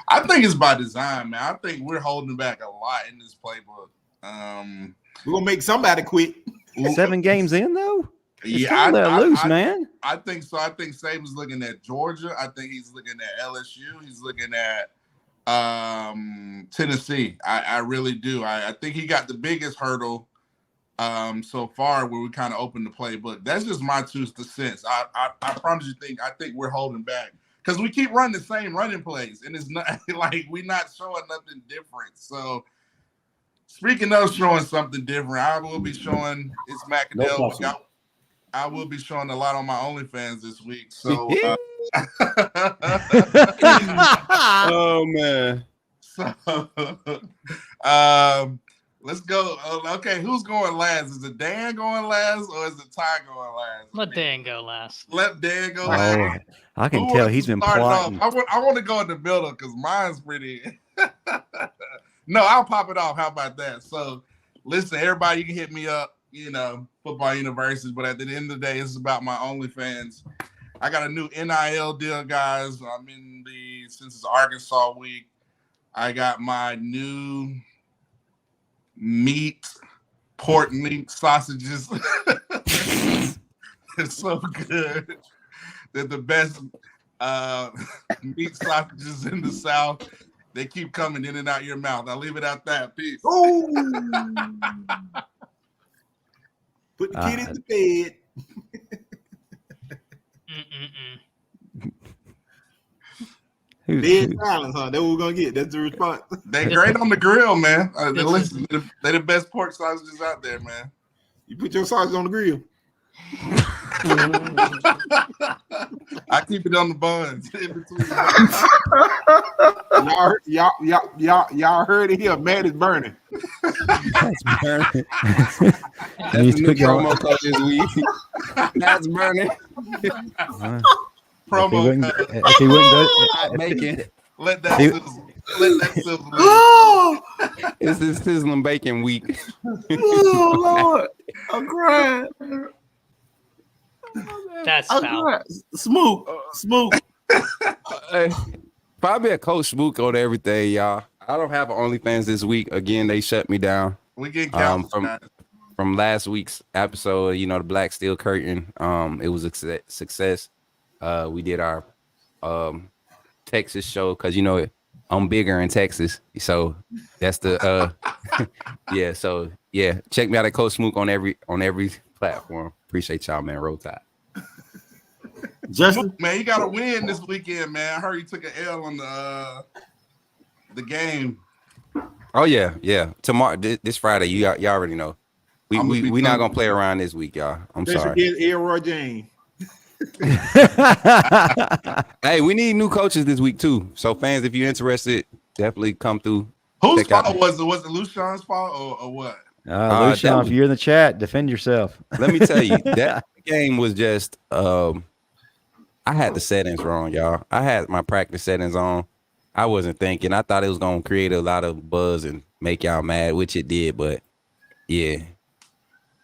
I think it's by design, man. I think we're holding back a lot in this playbook. We're gonna make somebody quit. 7 games in though. It's I let loose, man. I think so. I think Saban's looking at Georgia. I think he's looking at LSU. He's looking at Tennessee. I really do. I think he got the biggest hurdle so far where we kind of opened the playbook. That's just my 2 cents. I promise you I think we're holding back because we keep running the same running plays, and it's not like we're not showing nothing different. So speaking of showing something different, I will be showing it's Macadell. I will be showing a lot on my OnlyFans this week. So oh man. So let's go. Okay, who's going last? Is it Dan going last or is it Ty going last? Let Dan go last. Let Dan go last. I can tell he's been plotting. I want to go in the middle because mine's pretty. No, I'll pop it off. How about that? So, listen, everybody, you can hit me up. Football University, but at the end of the day, it's about my OnlyFans. I got a new NIL deal, guys. I'm in since it's Arkansas week. I got my new pork meat sausages. It's so good. They're the best meat sausages in the South. They keep coming in and out your mouth. I'll leave it at that. Peace. Put the kid in the bed. Dead silence, huh? That's what we're gonna get. That's the response. They great on the grill, man. They're the best pork sausages out there, man. You put your sausage on the grill. I keep it on the buns. In between. y'all heard it here. Man is burning. That's burning. That's the new promo code this week. That's burning. Promo. If he wouldn't go, Bacon. Let that sizzle. Let that sizzle. It's this sizzling bacon week. Oh Lord, I'm crying. That's foul. Smook. Hey, probably a Coach Smook on everything, y'all. I don't have an OnlyFans this week. Again, they shut me down. We get counted from last week's episode. The Black Steel Curtain. It was a success. We did our Texas show because I'm bigger in Texas, so that's the yeah. So yeah, check me out at Coach Smook on every platform. Appreciate y'all, man. Roll Tide. Justin, man, you got to win this weekend, man. I heard you took an L on the game. Oh yeah. Tomorrow, this Friday, you already know. We not gonna play around this week, y'all. I'm sorry. Elroy James. Hey, we need new coaches this week too. So fans, if you're interested, definitely come through. Whose fault was it? Was it Lucian's fault or what? Lucian, if you're in the chat, defend yourself. Let me tell you, that game was just I had the settings wrong, y'all. I had my practice settings on. I wasn't thinking. I thought it was gonna create a lot of buzz and make y'all mad, which it did, but yeah.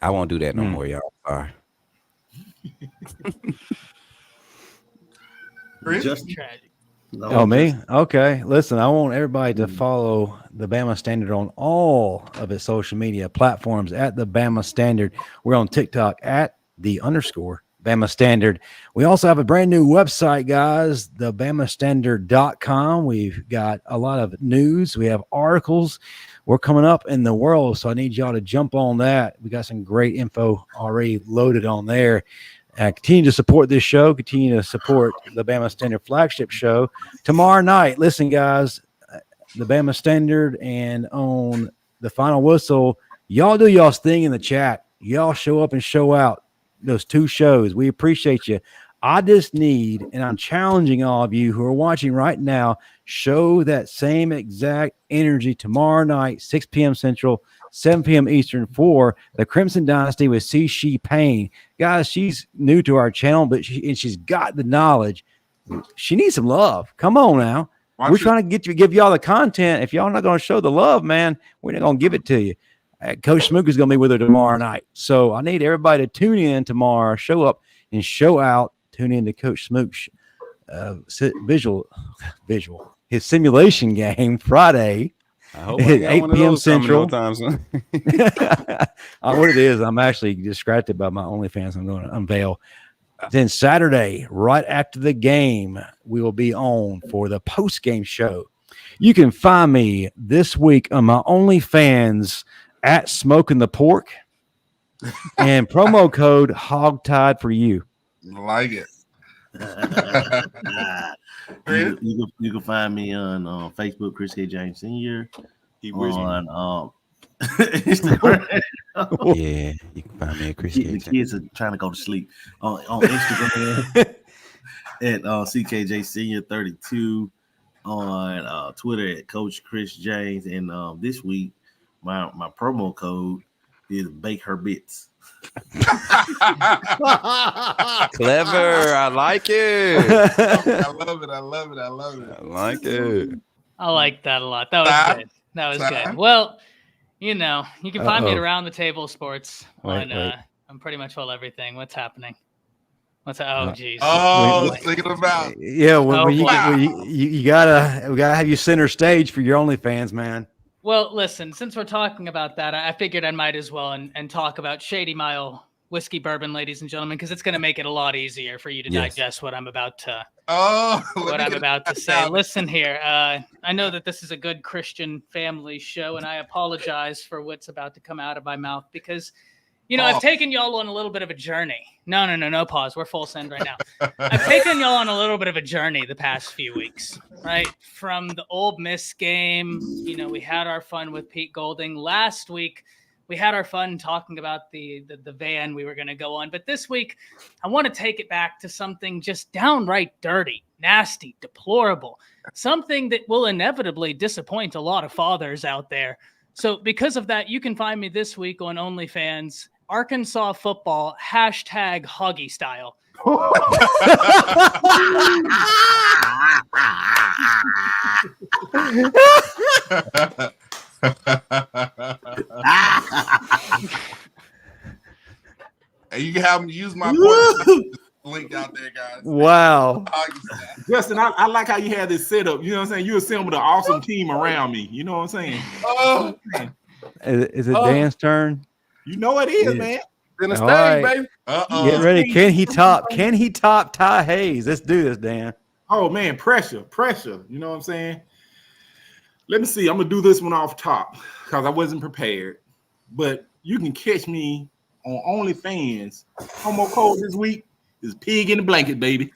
I won't do that no more, y'all. Sorry. Just tragic. Oh, me? Okay. Listen, I want everybody to follow the Bama Standard on all of its social media platforms at the Bama Standard. We're on TikTok at _Bama Standard. We also have a brand new website, guys, thebamastandard.com. We've got a lot of news. We have articles. We're coming up in the world, so I need y'all to jump on that. We got some great info already loaded on there. Continue to support this show. Continue to support the Bama Standard flagship show. Tomorrow night, listen, guys, the Bama Standard and on the Final Whistle, y'all do y'all's thing in the chat. Y'all show up and show out those 2 shows. We appreciate you. I just need, and I'm challenging all of you who are watching right now, show that same exact energy tomorrow night, 6 p.m. Central, 7 p.m. Eastern for the Crimson Dynasty with C. She Payne. Guys, she's new to our channel, but she's got the knowledge. She needs some love. Come on now. We're trying to give y'all the content. If y'all not going to show the love, man, we're not going to give it to you. Coach Smook is going to be with her tomorrow night. So I need everybody to tune in tomorrow, show up and show out. Tune in to Coach Smook's visual, his simulation game Friday. I hope I got 8 p.m. Central. What it is, I'm actually distracted by my OnlyFans. I'm going to unveil. Then Saturday, right after the game, we will be on for the post-game show. You can find me this week on my OnlyFans at Smoking the Pork and promo code Hogtied for you. Like it. You can find me on Facebook, Chris K. James Sr. On Instagram. Yeah, you can find me at Chris K. The kids are trying to go to sleep. On Instagram at CKJ Senior 32. On Twitter at Coach Chris James. And this week, my promo code is Bake Her Bits. Clever. I like it. I love it. I like it. I like that a lot. That was good. That was good. Well, you know, you can find me at Around the Table Sports on pretty much all everything. What's happening? Geez. Thinking about. Yeah, we gotta have you center stage for your OnlyFans, man. Well, listen, since we're talking about that, I figured I might as well and talk about Shady Mile whiskey bourbon, ladies and gentlemen, because it's going to make it a lot easier for you to digest what I'm about to say. Listen here, I know that this is a good Christian family show, and I apologize for what's about to come out of my mouth because, you know, I've taken y'all on a little bit of a journey. No pause. We're full send right now. I've taken y'all on a little bit of a journey the past few weeks, right? From the Ole Miss game, you know, we had our fun with Pete Golding. Last week, we had our fun talking about the van we were going to go on. But this week, I want to take it back to something just downright dirty, nasty, deplorable, something that will inevitably disappoint a lot of fathers out there. So because of that, you can find me this week on OnlyFans, Arkansas football, #Huggy style. And you can have them use my link out there, guys. Wow. Justin, I like how you had this setup. You know what I'm saying? You assembled an awesome team around me. You know what I'm saying? Is it Dan's turn? You know it is, man. In the stage, baby. Get ready. Can he top Ty Hayes? Let's do this, Dan. Oh man, pressure. You know what I'm saying? Let me see. I'm gonna do this one off top because I wasn't prepared. But you can catch me on OnlyFans. Promo code this week is Pig in the Blanket, baby.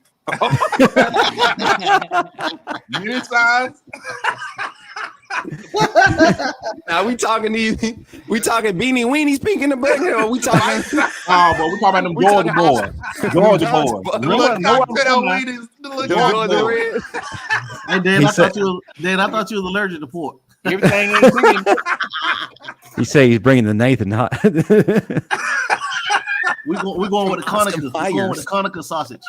Unit size. Now we talking Beanie Weenies, Pink in the Blanket, or we talking? Oh, but we talking about them Georgia boys. Georgia boys. Hey, Dan, I thought you was allergic to pork. Everything ain't cooking. He say he's bringing the Nathan hot. We're going with the Conacher. We're going with the Conacher sausage.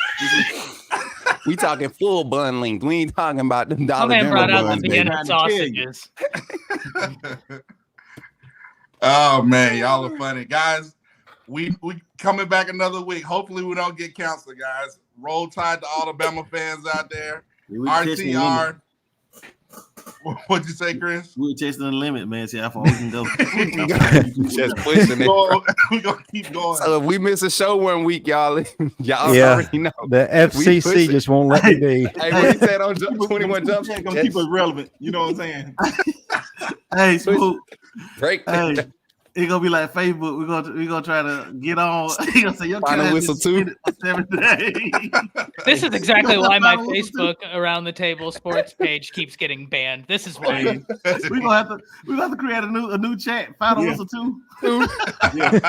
We talking full bun length. We ain't talking about them Dollar Man brought out buns, the Vienna sausages. Oh man, y'all are funny, guys. We coming back another week. Hopefully, we don't get canceled, guys. Roll Tide to all Alabama fans out there. RTR. What'd you say, Chris? We're testing the limit, man. See how far we can go. Just pushing it. We're gonna keep going. So if we miss a show one week, y'all already know. The FCC just won't let me be. Hey, what he said on 21 Jump Street? Gonna keep us relevant. You know what I'm saying? Hey, Smoot. Break. Hey, it's gonna be like Facebook. We're gonna try to get on. He gonna say your Final whistle too. 7 days. This is exactly why my Facebook Around the Table Sports page keeps getting banned. This is why. We're gonna have to create a new chat. Final whistle too. Yeah.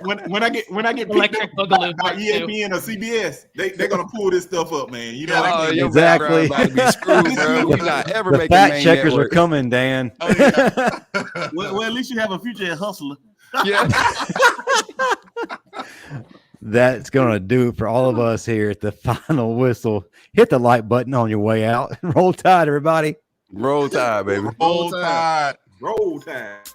When I get Electric Boogaloo by Part 2. ESPN or CBS, they're gonna pull this stuff up, man. You know, Exactly. About to be screwed, bro. We not ever The making fact main checkers network. are coming, Dan. Oh, yeah. Well, at least you have a future at Hustler. Yeah. that's going to do it for all of us here at the final whistle. Hit the like button on your way out. Roll Tide, everybody. Roll Tide, baby. Roll Tide. Roll Tide.